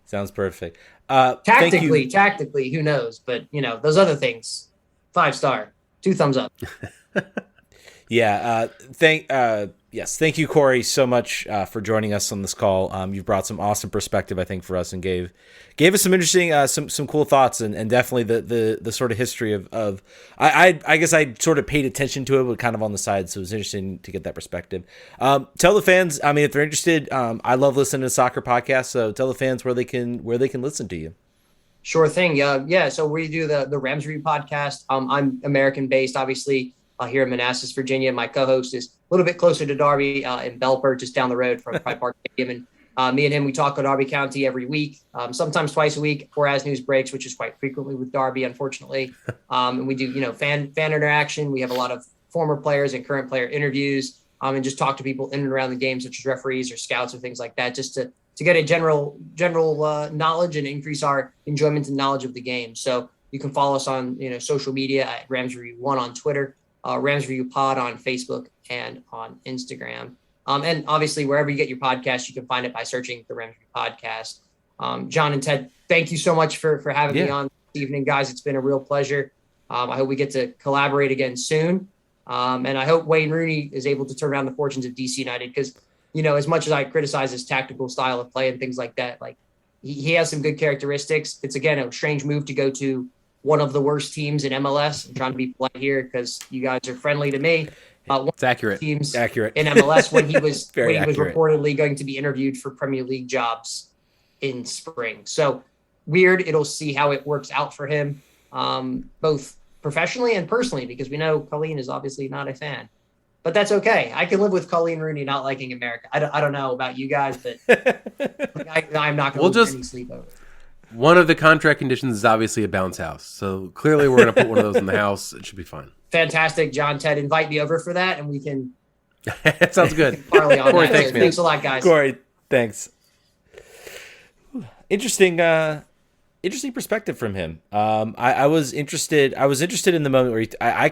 Speaker 2: Sounds perfect.
Speaker 4: Tactically, who knows? But, those other things, 5-star, 2 thumbs up.
Speaker 2: Yeah. Thank you, Cory, so much for joining us on this call. You've brought some awesome perspective, I think, for us and gave us some interesting, some cool thoughts and definitely the sort of history of I guess I sort of paid attention to it, but kind of on the side. So it was interesting to get that perspective. Tell the fans, I mean, if they're interested, I love listening to soccer podcasts. So tell the fans where they can listen to you.
Speaker 4: Sure thing. Yeah. So we do the Rams Review podcast. I'm American based, obviously. Here in Manassas, Virginia. My co-host is a little bit closer to Darby in Belper, just down the road from Pride Park Stadium. And me and him, we talk on Darby County every week, sometimes twice a week or as news breaks, which is quite frequently with Darby, unfortunately. And we do, fan interaction. We have a lot of former players and current player interviews and just talk to people in and around the game, such as referees or scouts or things like that, just to get a general knowledge and increase our enjoyment and knowledge of the game. So you can follow us on, social media at Rams Review 1 on Twitter. Rams Review Pod on Facebook and on Instagram. And obviously, wherever you get your podcast, you can find it by searching the Rams Review Podcast. John and Ted, thank you so much for having me on this evening, guys. It's been a real pleasure. I hope we get to collaborate again soon. And I hope Wayne Rooney is able to turn around the fortunes of DC United because, as much as I criticize his tactical style of play and things like that, like he has some good characteristics. It's, again, a strange move to go to one of the worst teams in MLS. I'm trying to be polite here because you guys are friendly to me.
Speaker 3: It's accurate.
Speaker 4: Teams
Speaker 2: accurate
Speaker 4: in MLS when he was
Speaker 2: accurate.
Speaker 4: Reportedly going to be interviewed for Premier League jobs in spring. So weird. It'll see how it works out for him, both professionally and personally, because we know Colleen is obviously not a fan. But that's okay. I can live with Colleen Rooney not liking America. I don't know about you guys, but I'm not going to lose any sleep over it.
Speaker 3: One of the contract conditions is obviously a bounce house. So clearly we're going to put one of those in the house. It should be fine.
Speaker 4: Fantastic. John, Ted, invite me over for that, and we can...
Speaker 3: That sounds good.
Speaker 4: Parlay on
Speaker 3: Cory,
Speaker 4: that.
Speaker 3: thanks, man.
Speaker 4: Thanks a lot, guys.
Speaker 2: Cory, thanks. Interesting perspective from him. I was interested in the moment where I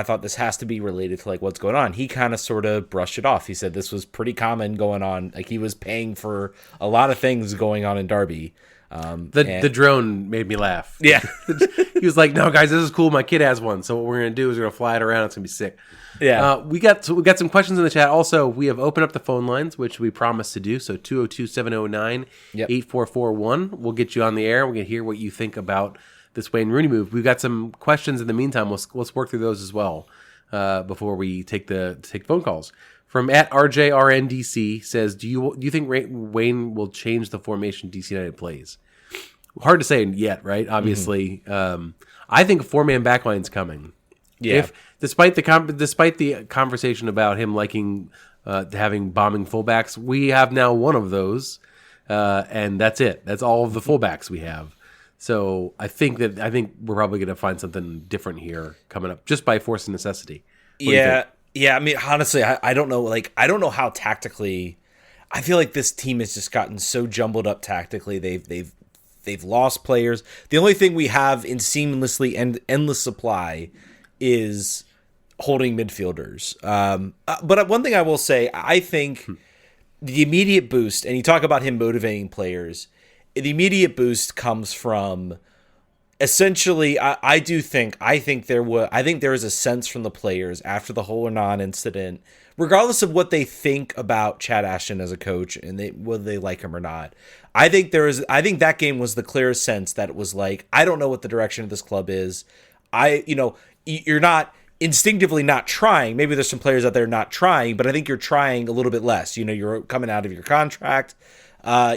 Speaker 2: thought this has to be related to like what's going on. He kind of sort of brushed it off. He said this was pretty common going on. Like he was paying for a lot of things going on in Derby.
Speaker 3: The drone made me laugh.
Speaker 2: Yeah.
Speaker 3: He was like, "No, guys, this is cool. My kid has one. So what we're gonna do is we're gonna fly it around. It's gonna be sick."
Speaker 2: Yeah.
Speaker 3: We got some questions in the chat. Also, we have opened up the phone lines, which we promised to do. So 202-709-8441. We'll get you on the air. We're gonna hear what you think about this Wayne Rooney move. We've got some questions in the meantime. Let's work through those as well before we take phone calls. From @RJRNDC says, do you think Wayne will change the formation DC United plays? Hard to say yet, right? Obviously, I think a 4-man backline's coming.
Speaker 2: Yeah.
Speaker 3: Despite the conversation about him liking having bombing fullbacks, we have now one of those, and that's it. That's all of the fullbacks we have. So I think we're probably going to find something different here coming up, just by force of necessity.
Speaker 2: Yeah. I mean, honestly, I don't know. Like, I don't know how tactically. I feel like this team has just gotten so jumbled up tactically. They've lost players. The only thing we have in seamlessly endless supply is holding midfielders. But one thing I will say, I think the immediate boost, and you talk about him motivating players, the immediate boost comes from. Essentially, I think there is a sense from the players after the whole Hernan incident, regardless of what they think about Chad Ashton as a coach and whether they like him or not. I think that game was the clearest sense that it was like, I don't know what the direction of this club is. You're not instinctively not trying. Maybe there's some players out there not trying, but I think you're trying a little bit less. You're coming out of your contract.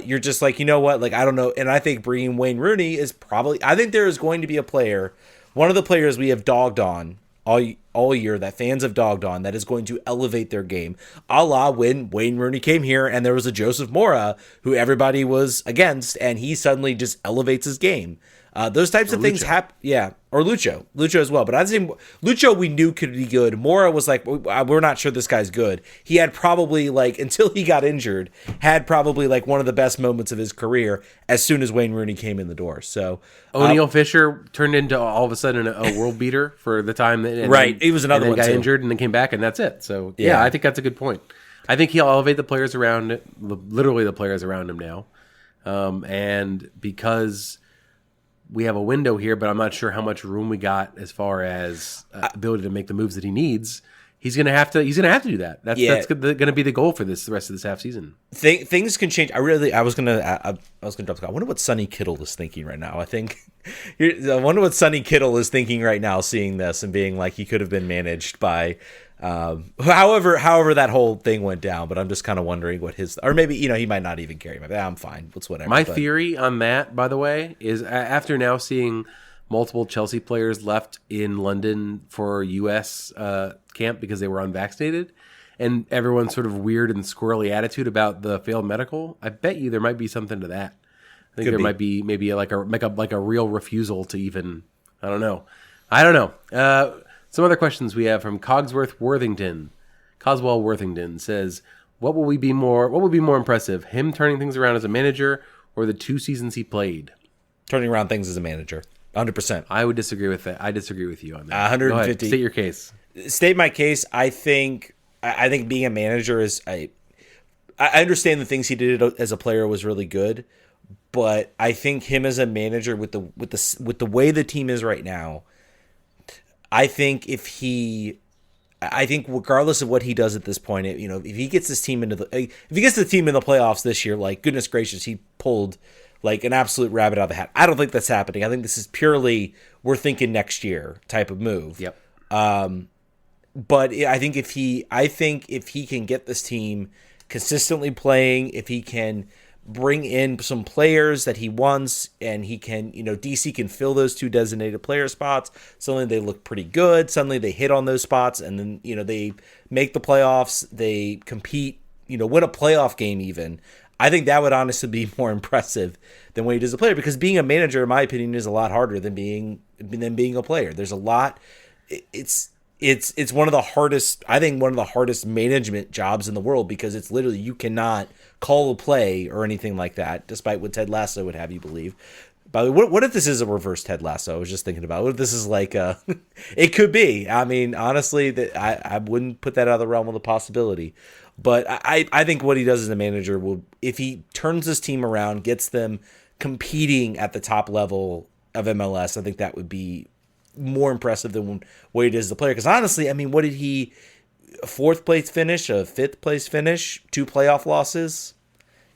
Speaker 2: You're just like, you know what? Like, I don't know. And I think bringing Wayne Rooney is I think there is going to be a player one of the players we have dogged on all year, that fans have dogged on, that is going to elevate their game, a la when Wayne Rooney came here and there was a Joseph Mora who everybody was against, and he suddenly just elevates his game. Those types of things happen. Yeah. Or Lucho as well. But I think Lucho we knew could be good. Mora was like, we're not sure this guy's good. He had probably like, until he got injured, had probably like one of the best moments of his career as soon as Wayne Rooney came in the door. So
Speaker 3: O'Neal Fisher turned into all of a sudden a world beater for the time.
Speaker 2: He was another one
Speaker 3: got
Speaker 2: too.
Speaker 3: Injured and then came back, and that's it. So yeah, I think that's a good point. I think he'll elevate the players around, literally the players around him now. And because we have a window here, but I'm not sure how much room we got as far as ability to make the moves that he needs. He's gonna have to do that. That's gonna be the goal for the rest of this half season.
Speaker 2: Things can change. I was gonna drop the call. I wonder what Sonny Kittle is thinking right now. I wonder what Sonny Kittle is thinking right now, seeing this and being like he could have been managed by. However that whole thing went down, but I'm just kind of wondering what or maybe, he might not even care. I'm fine. It's whatever.
Speaker 3: My theory on that, by the way, is after now seeing multiple Chelsea players left in London for U.S. Camp because they were unvaccinated, and everyone's sort of weird and squirrely attitude about the failed medical, I bet you there might be something to that. I think might be maybe like a real refusal to even, I don't know. Some other questions we have from Coswell Worthington says, what would be more impressive, him turning things around as a manager or the 2 seasons he played?
Speaker 2: Turning around things as a manager, 100%.
Speaker 3: I would disagree with that. I disagree with you on that.
Speaker 2: 150.
Speaker 3: Go ahead. State your case.
Speaker 2: State my case. I think being a manager is I understand the things he did as a player was really good, but I think him as a manager with the way the team is right now, I think regardless of what he does at this point, if he gets this team the team in the playoffs this year, like, goodness gracious, he pulled like an absolute rabbit out of the hat. I don't think that's happening. I think this is purely we're thinking next year type of move.
Speaker 3: Yep.
Speaker 2: But I think if he can get this team consistently playing, if he can bring in some players that he wants, and he can, DC can fill those 2 designated player spots. Suddenly they look pretty good. Suddenly they hit on those spots, and then, they make the playoffs. They compete, win a playoff game even. I think that would honestly be more impressive than what he does as a player, because being a manager, in my opinion, is a lot harder than being a player. There's a lot. It's one of the hardest management jobs in the world, because it's literally, you cannot call a play or anything like that, despite what Ted Lasso would have you believe. By the way, what if this is a reverse Ted Lasso? I was just thinking about, what if this is like it could be. I mean, honestly, that I wouldn't put that out of the realm of the possibility. But I think what he does as a manager will, if he turns his team around, gets them competing at the top level of MLS, I think that would be more impressive than what he did as the player. Because honestly, I mean, what did he, 4th place finish, a 5th place finish, 2 playoff losses?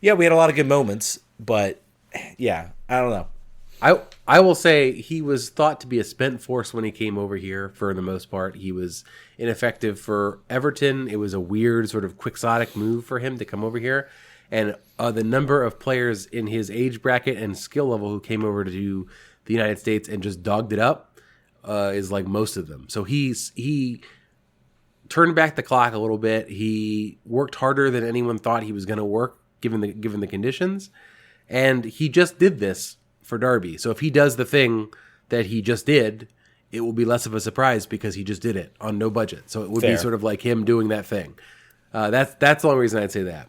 Speaker 2: Yeah, we had a lot of good moments, but yeah, I don't know.
Speaker 3: I will say he was thought to be a spent force when he came over here. For the most part, he was ineffective for Everton. It was a weird sort of quixotic move for him to come over here. And the number of players in his age bracket and skill level who came over to the United States and just dogged it up is like most of them. So he turned back the clock a little bit. He worked harder than anyone thought he was going to work, given the conditions. And he just did this for Derby. So if he does the thing that he just did, it will be less of a surprise because he just did it on no budget. So it would be sort of like him doing that thing. That's the only reason I'd say that.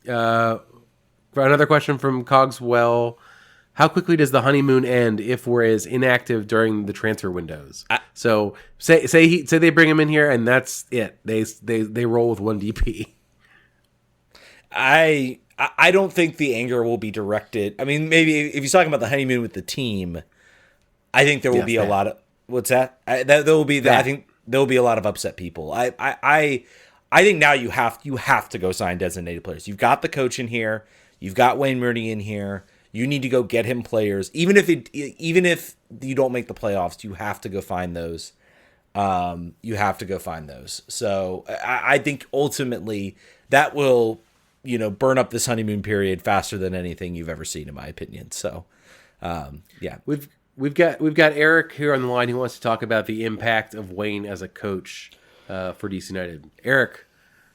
Speaker 3: For another question from Cogswell, how quickly does the honeymoon end if we're as inactive during the transfer windows? So say they bring him in here and that's it. They roll with 1 DP.
Speaker 2: I don't think the anger will be directed. I mean, maybe if he's talking about the honeymoon with the team, I think there will be a lot of what's that? I think there will be a lot of upset people. I think now you have to go sign designated players. You've got the coach in here. You've got Wayne Rooney in here. You need to go get him players. Even if you don't make the playoffs, you have to go find those. So I think ultimately that will, burn up this honeymoon period faster than anything you've ever seen, in my opinion. So, yeah,
Speaker 3: we've we've got Eric here on the line who wants to talk about the impact of Wayne as a coach for DC United. Eric,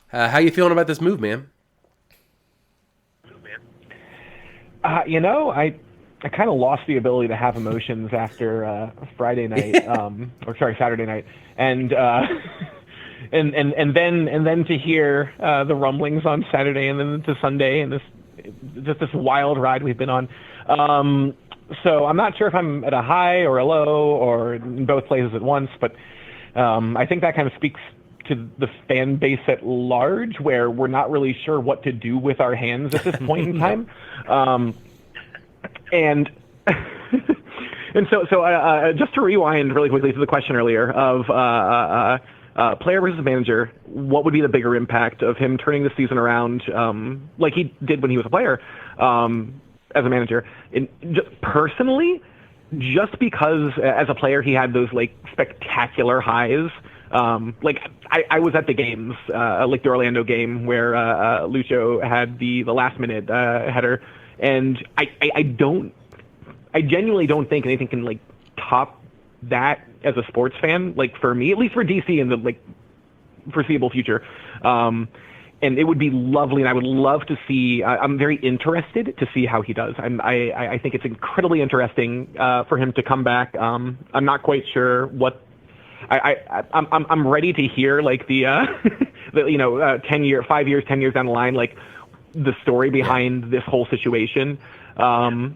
Speaker 3: how you feeling about this move, man?
Speaker 5: I kind of lost the ability to have emotions after Friday night, Saturday night, and then to hear the rumblings on Saturday and then to Sunday and this wild ride we've been on. So I'm not sure if I'm at a high or a low or in both places at once, but I think that kind of speaks to the fan base at large, where we're not really sure what to do with our hands at this point in time. And so just to rewind really quickly to the question earlier of player versus manager, what would be the bigger impact of him turning the season around like he did when he was a player as a manager? Personally, just because as a player he had those like spectacular highs. Like I was at the games, like the Orlando game where Lucho had the last minute header, and I genuinely don't think anything can like top that as a sports fan, like for me, at least for DC in the like foreseeable future. And it would be lovely, and I would love to see. I'm very interested to see how he does. I think it's incredibly interesting for him to come back. I'm not quite sure what. I'm ready to hear like the 10 years down the line, like the story behind this whole situation. But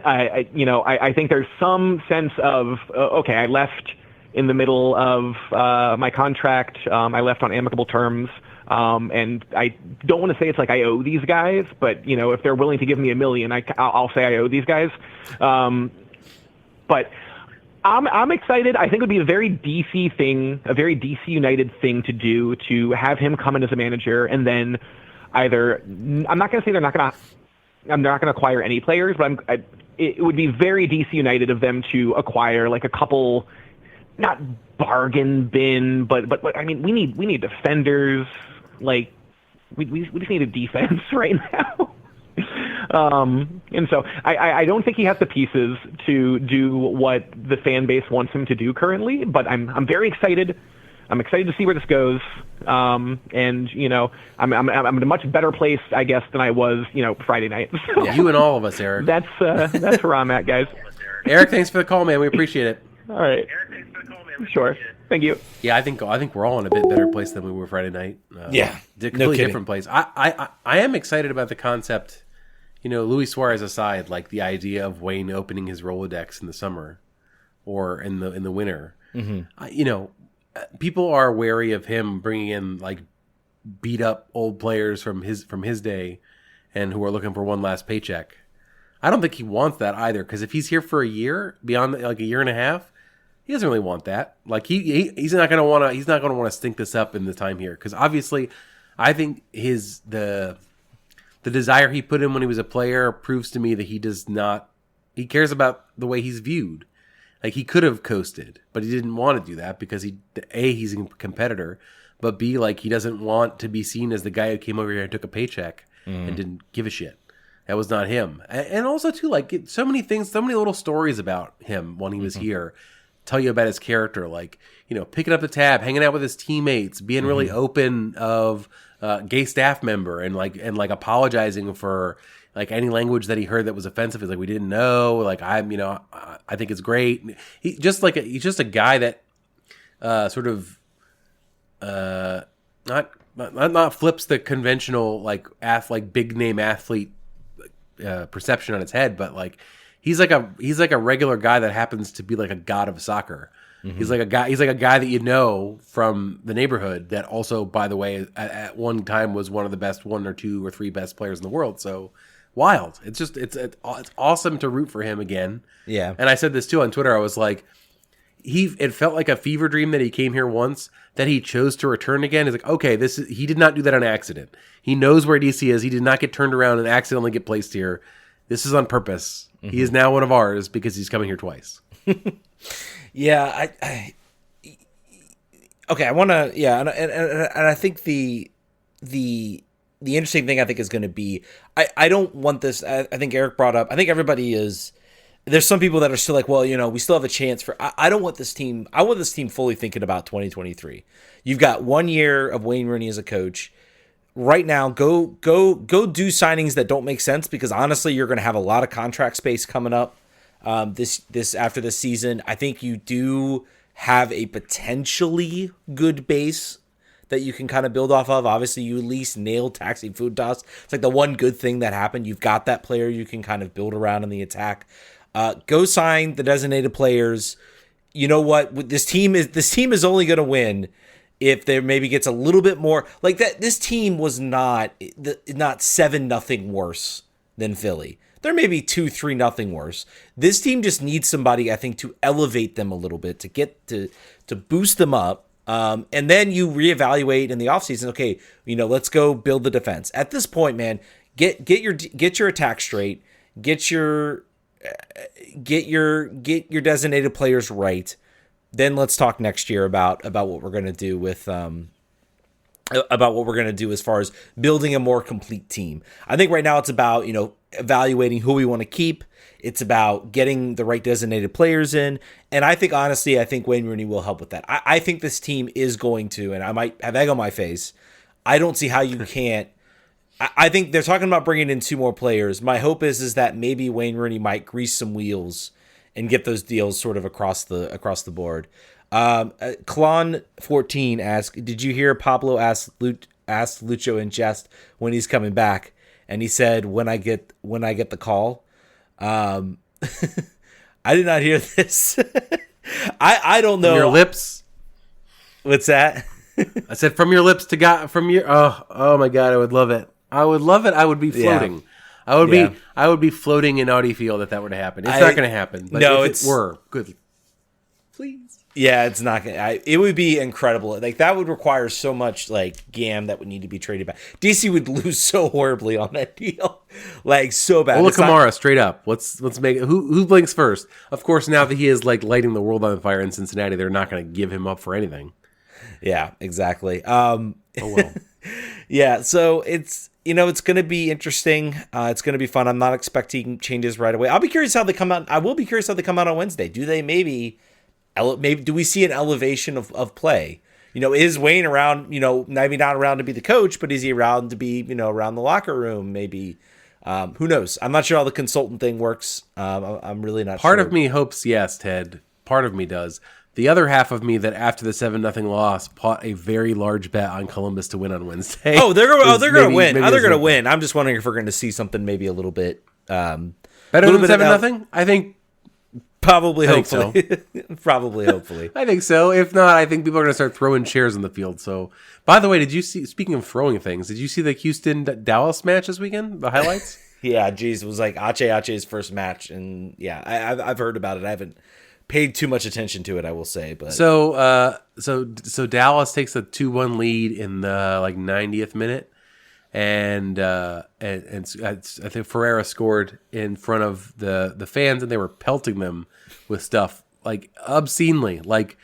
Speaker 5: I think there's some sense of okay, I left in the middle of my contract. I left on amicable terms, and I don't want to say it's like I owe these guys, but if they're willing to give me $1 million, I'll say I owe these guys. But I'm excited. I think it would be a very DC thing, a very DC United thing to do, to have him come in as a manager, and then either I'm not going to say I'm not going to acquire any players, but it would be very DC United of them to acquire like a couple, not bargain bin, but I mean we need defenders. Like we just need a defense right now. And so I don't think he has the pieces to do what the fan base wants him to do currently, but I'm very excited. I'm excited to see where this goes. And I'm in a much better place, I guess, than I was, Friday night. So
Speaker 3: Yeah, you and all of us, Eric.
Speaker 5: that's where I'm at, guys.
Speaker 3: Eric, thanks for the call, man. We appreciate it.
Speaker 5: All right. Sure. Thank you.
Speaker 3: Yeah, I think we're all in a bit better place than we were Friday night. Completely different place. I am excited about the concept. Luis Suarez aside, like the idea of Wayne opening his Rolodex in the summer or in the winter. Mm-hmm. People are wary of him bringing in like beat up old players from his day and who are looking for one last paycheck. I don't think he wants that either, because if he's here for a year, beyond like a year and a half, he doesn't really want that. Like he's not going to want to stink this up in the time here, because obviously, I think the desire he put in when he was a player proves to me that he cares about the way he's viewed. Like he could have coasted, but he didn't want to do that because he's a competitor, but B, like he doesn't want to be seen as the guy who came over here and took a paycheck and didn't give a shit. That was not him. And also too, like so many things, so many little stories about him when he was here tell you about his character, like, picking up the tab, hanging out with his teammates, being really open of gay staff member and apologizing for like any language that he heard that was offensive. He's like, we didn't know. Like I think it's great. He's just a guy that sort of not flips the conventional like big name athlete perception on its head, but like he's like a regular guy that happens to be like a god of soccer. Mm-hmm. He's like a guy that from the neighborhood that also, by the way, at one time was one of the best 1 or 2 or 3 best players in the world. So wild. It's awesome to root for him again.
Speaker 2: Yeah.
Speaker 3: And I said this too on Twitter. I was like, it felt like a fever dream that he came here once, that he chose to return again. He's like, okay, he did not do that on accident. He knows where DC is. He did not get turned around and accidentally get placed here. This is on purpose. Mm-hmm. He is now one of ours because he's coming here twice.
Speaker 2: Yeah, okay. I want to, and I think the interesting thing I think is going to be, I don't want this. I think Eric brought up. I think everybody is there's some people that are still like, well, we still have a chance for. I don't want this team. I want this team fully thinking about 2023. You've got 1 year of Wayne Rooney as a coach. Right now, go do signings that don't make sense, because honestly, you're going to have a lot of contract space coming up this after this season. I think you do have a potentially good base that you can kind of build off of. Obviously, you at least nailed Taxi Food Toss. It's like the one good thing that happened. You've got that player you can kind of build around in the attack. Go sign the designated players. You know what? This team is only going to win if there maybe gets a little bit more like that. This team was not 7-0 worse than Philly. They're maybe 2-3-0 worse. This team just needs somebody, I think, to elevate them a little bit, to get to boost them up. And then you reevaluate in the offseason. Okay, let's go build the defense. At this point, man, get your attack straight. Get your designated players right. Then let's talk next year about what we're going to do with about what we're going to do as far as building a more complete team. I think right now it's about evaluating who we want to keep. It's about getting the right designated players in. And I think, honestly, Wayne Rooney will help with that. I think this team is going to, and I might have egg on my face, I don't see how you can't. I think they're talking about bringing in 2 more players. My hope is that maybe Wayne Rooney might grease some wheels and get those deals sort of across the board. Klon14 asked, did you hear Pablo ask Lucho in jest when he's coming back? And he said, when I get the call. I did not hear this. I don't know.
Speaker 3: From your lips.
Speaker 2: What's that?
Speaker 3: I said from your lips to God. From your oh my God! I would love it. I would love it. I would be floating. Yeah. I would be floating in Audi Field if that were to happen. It's not going to happen. But
Speaker 2: no,
Speaker 3: if it were good. Please.
Speaker 2: Yeah, it's not gonna. It would be incredible. Like that would require so much GAM that would need to be traded back. DC would lose so horribly on that deal, so bad.
Speaker 3: Ola Kamara, straight up. Let's make it. Who blinks first? Of course, now that he is lighting the world on fire in Cincinnati, they're not going to give him up for anything.
Speaker 2: Yeah, exactly.
Speaker 3: Oh well.
Speaker 2: Yeah, so it's it's going to be interesting. It's going to be fun. I'm not expecting changes right away. I'll be curious how they come out. I will be curious how they come out on Wednesday. Do they maybe do we see an elevation of play? Is Wayne around, maybe not around to be the coach, but is he around to be, around the locker room? Maybe, who knows? I'm not sure how the consultant thing works. I'm really not sure.
Speaker 3: Part of me hopes yes, Ted. Part of me does. The other half of me that after the 7-0 loss bought a very large bet on Columbus to win on Wednesday.
Speaker 2: Oh, they're going to win. They're going to win. I'm just wondering if we're going to see something maybe a little bit
Speaker 3: better than 7-0. I think.
Speaker 2: Probably, hopefully. So. Probably, hopefully.
Speaker 3: I think so. If not, I think people are going to start throwing chairs in the field. So, by the way, did you see, speaking of throwing things, did you see the Houston-Dallas match this weekend? The highlights?
Speaker 2: Yeah, geez. It was like Ache's first match. And yeah, I've heard about it. I haven't paid too much attention to it, I will say. But
Speaker 3: So Dallas takes a 2-1 lead in the 90th minute. And I think Ferreira scored in front of the fans, and they were pelting them with stuff obscenely, like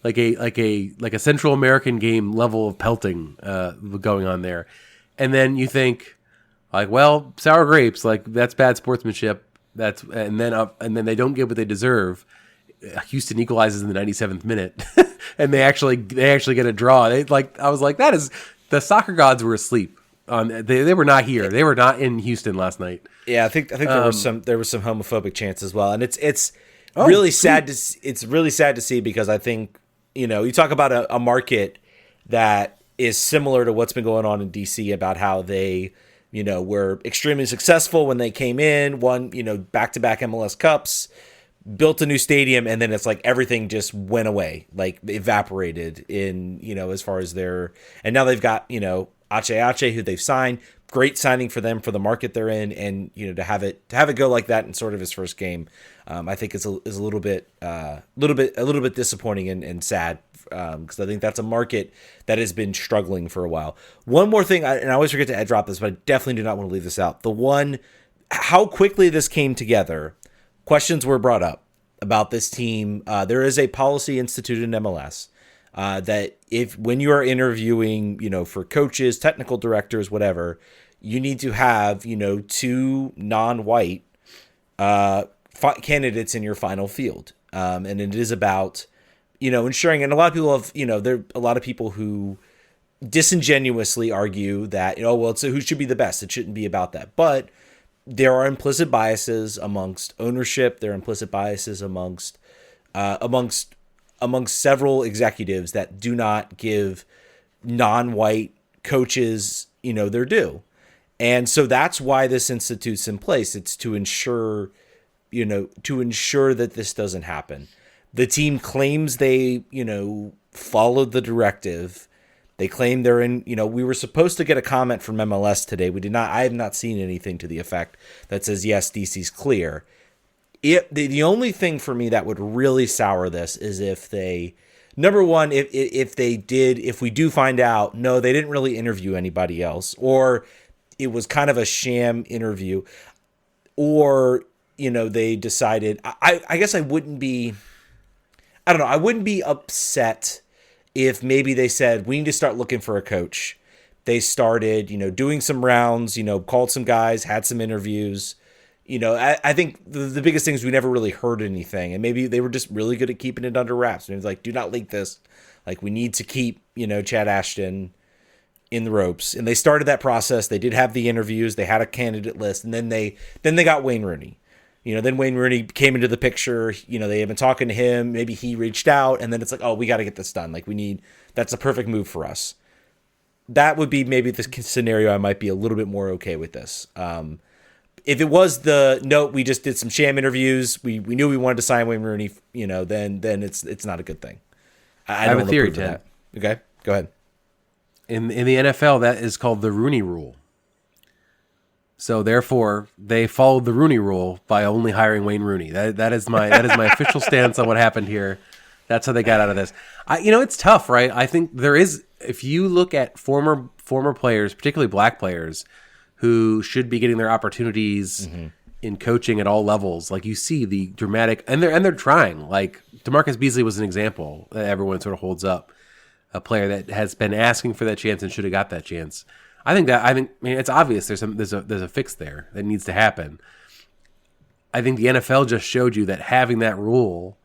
Speaker 3: a Central American game level of pelting going on there. And then you think sour grapes, that's bad sportsmanship. And then they don't get what they deserve. Houston equalizes in the 97th minute, and they actually get a draw. I was like, that is the soccer gods were asleep. They were not here. They were not in Houston last night.
Speaker 2: Yeah, I think there was some homophobic chants as well, and it's really sad to see because I think you talk about a market that is similar to what's been going on in DC about how they were extremely successful when they came in, won back-to-back MLS Cups, built a new stadium, and then it's everything just went away, evaporated in as far as and now they've got Ache, who they've signed, great signing for them for the market they're in, and to have it go like that in sort of his first game, I think is a little bit disappointing and sad because I think that's a market that has been struggling for a while. One more thing, and I always forget to drop this, but I definitely do not want to leave this out. How quickly this came together. Questions were brought up about this team. There is a policy instituted in MLS. That when you are interviewing, for coaches, technical directors, whatever, you need to have, 2 non-white candidates in your final field. And it is about, ensuring, and a lot of people have, there are a lot of people who disingenuously argue that, so who should be the best? It shouldn't be about that. But there are implicit biases amongst ownership. There are implicit biases amongst several executives that do not give non-white coaches, their due. And so that's why this institute's in place. It's to ensure that this doesn't happen. The team claims they, followed the directive. They claim they're in, we were supposed to get a comment from MLS today. We did not. I have not seen anything to the effect that says, yes, DC's clear. The only thing for me that would really sour this is if they, number one, if we do find out, no, they didn't really interview anybody else, or it was kind of a sham interview, or, they decided, I guess I wouldn't be upset if maybe they said, we need to start looking for a coach. They started, doing some rounds, called some guys, had some interviews. I think the biggest thing is we never really heard anything. And maybe they were just really good at keeping it under wraps. And it was like, do not leak this. Like, we need to keep, Chad Ashton in the ropes. And they started that process. They did have the interviews. They had a candidate list. And then they got Wayne Rooney. Then Wayne Rooney came into the picture. They had been talking to him. Maybe he reached out, and then it's like, oh, we got to get this done. Like, that's a perfect move for us. That would be maybe the scenario I might be a little bit more okay with this. If it was we just did some sham interviews, we knew we wanted to sign Wayne Rooney, then it's not a good thing. I
Speaker 3: have a theory, Ted.
Speaker 2: Okay, go ahead.
Speaker 3: In the NFL, that is called the Rooney Rule. So therefore, they followed the Rooney Rule by only hiring Wayne Rooney. That is my official stance on what happened here. That's how they got out of this. It's tough, right? I think there is, if you look at former players, particularly black players, who should be getting their opportunities in coaching at all levels, like you see the dramatic, and they're trying. Like DeMarcus Beasley was an example that everyone sort of holds up, a player that has been asking for that chance and should have got that chance. I think it's obvious there's a fix there that needs to happen. I think the NFL just showed you that having that rule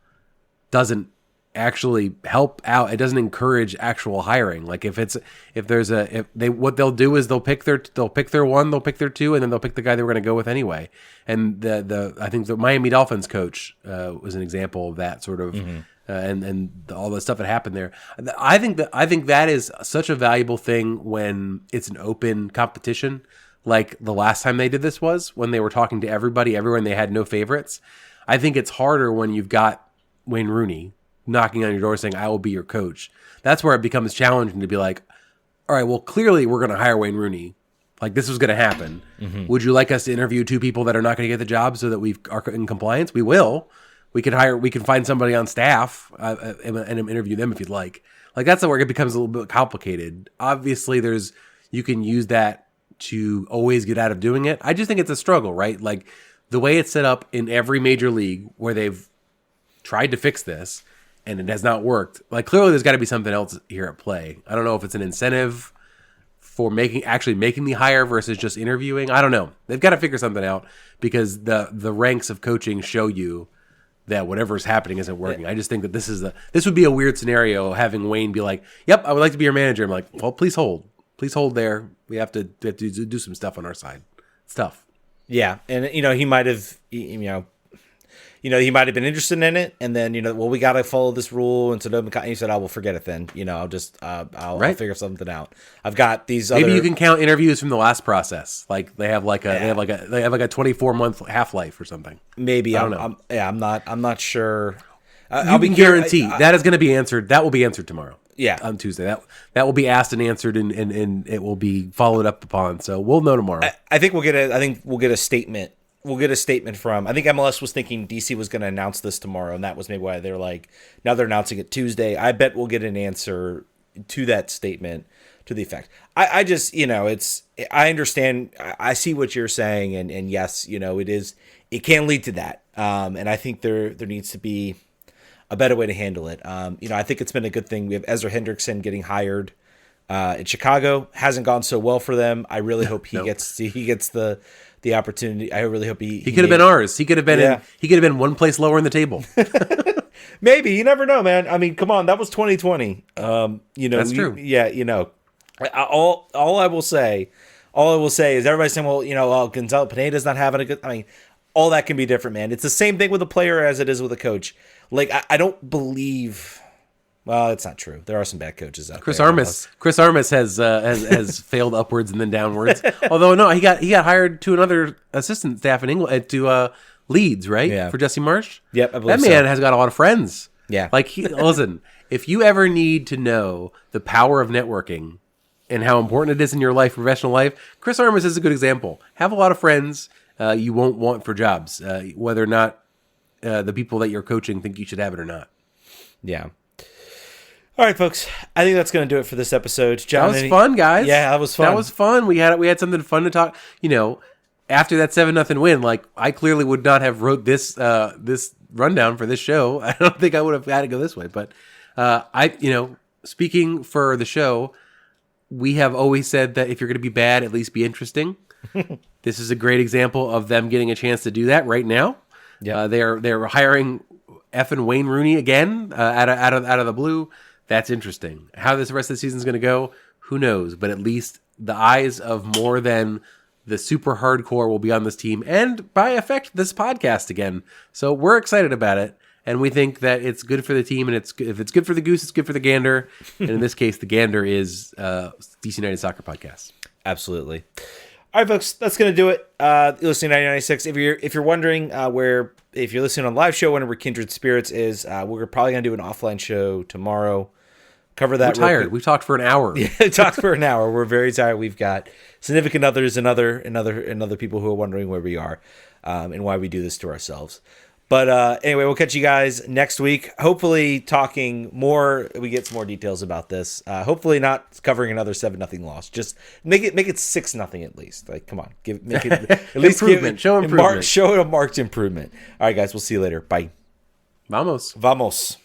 Speaker 3: doesn't actually help out. It doesn't encourage actual hiring. Like what they'll do is they'll pick their one, they'll pick their two, and then they'll pick the guy they were going to go with anyway. And I think the Miami Dolphins coach was an example of that sort of. And all the stuff that happened there. I think that is such a valuable thing when it's an open competition, like the last time they did this was when they were talking to everyone, they had no favorites. I think it's harder when you've got Wayne Rooney knocking on your door saying, I will be your coach. That's where it becomes challenging to be like, all right, well, clearly we're going to hire Wayne Rooney. Like, this was going to happen. Would you like us to interview two people that are not going to get the job so that we are in compliance? We will. We can find somebody on staff and interview them if you'd like. Like, that's where it becomes a little bit complicated. Obviously, you can use that to always get out of doing it. I just think it's a struggle, right? Like, the way it's set up in every major league where they've tried to fix this and it has not worked. Like, clearly there's got to be something else here at play. I don't know if it's an incentive for making the hire versus just interviewing. I don't know. They've got to figure something out because the ranks of coaching show you that whatever's happening isn't working. I just think that this would be a weird scenario, having Wayne be like, yep, I would like to be your manager. I'm like, well, please hold there. We have to do some stuff on our side. It's tough.
Speaker 2: Yeah. And, he might have, he might have been interested in it. And then, well, we got to follow this rule. And so he said, we'll forget it then. I'll figure something out. I've got these
Speaker 3: Maybe you can count interviews from the last process. Like they have like a 24-month half-life or something.
Speaker 2: Maybe.
Speaker 3: I don't know.
Speaker 2: I'm not sure.
Speaker 3: I'll be guarantee that is going to be answered. That will be answered tomorrow.
Speaker 2: Yeah.
Speaker 3: On Tuesday. That will be asked and answered and it will be followed up upon. So we'll know tomorrow.
Speaker 2: I think we'll get a statement. We'll get a statement from, I think MLS was thinking DC was going to announce this tomorrow, and that was maybe why they're like, now they're announcing it Tuesday. I bet we'll get an answer to that statement to the effect. I just, I understand. I see what you're saying, and yes, it can lead to that. And I think there needs to be a better way to handle it. I think it's been a good thing. We have Ezra Hendrickson getting hired in Chicago. Hasn't gone so well for them. I really hope he gets the the opportunity. I really hope he
Speaker 3: could have been ours. He could have been he could have been one place lower in the table.
Speaker 2: Maybe, you never know, man. I mean, come on, that was 2020.
Speaker 3: That's true.
Speaker 2: All I will say is everybody's saying, well, Gonzalo Pineda's not having a good. I mean, all that can be different, man. It's the same thing with a player as it is with a coach. Like, I don't believe. Well, it's not true. There are some bad coaches out
Speaker 3: Chris
Speaker 2: there.
Speaker 3: Chris Armas has failed upwards and then downwards. Although no, he got hired to another assistant staff in England to Leeds, right?
Speaker 2: Yeah.
Speaker 3: For Jesse Marsh.
Speaker 2: Yep, I believe
Speaker 3: that man has got a lot of friends.
Speaker 2: Yeah.
Speaker 3: Like listen, if you ever need to know the power of networking and how important it is in your life, professional life, Chris Armas is a good example. Have a lot of friends you won't want for jobs, whether or not the people that you're coaching think you should have it or not.
Speaker 2: Yeah. All right, folks. I think that's going to do it for this episode. John,
Speaker 3: that was fun, guys.
Speaker 2: Yeah, that was fun.
Speaker 3: That was fun. We had something fun to talk. After that 7-0 win, like I clearly would not have wrote this this rundown for this show. I don't think I would have had to go this way. But speaking for the show, we have always said that if you're going to be bad, at least be interesting. This is a great example of them getting a chance to do that right now. Yeah, they're hiring effing Wayne Rooney again out of the blue. That's interesting. How this rest of the season is going to go, who knows? But at least the eyes of more than the super hardcore will be on this team, and by effect, this podcast again. So we're excited about it, and we think that it's good for the team, and if it's good for the goose, it's good for the gander. And in this case, the gander is DC United Soccer Podcast.
Speaker 2: Absolutely. All right, folks, that's going to do it. You're listening to 9096. If you're wondering if you're listening on the live show, whenever Kindred Spirits is, we're probably going to do an offline show tomorrow. Cover that.
Speaker 3: We're tired. We've talked for an hour.
Speaker 2: Yeah, talked for an hour. We're very tired. We've got significant others and other people who are wondering where we are and why we do this to ourselves. But anyway, we'll catch you guys next week. Hopefully talking more. We get some more details about this. Hopefully not covering another 7-0 loss. Just make it 6-0 at least. Like, come on, make it at least
Speaker 3: improvement. Show improvement.
Speaker 2: Show a marked improvement. All right, guys. We'll see you later. Bye.
Speaker 3: Vamos.
Speaker 2: Vamos.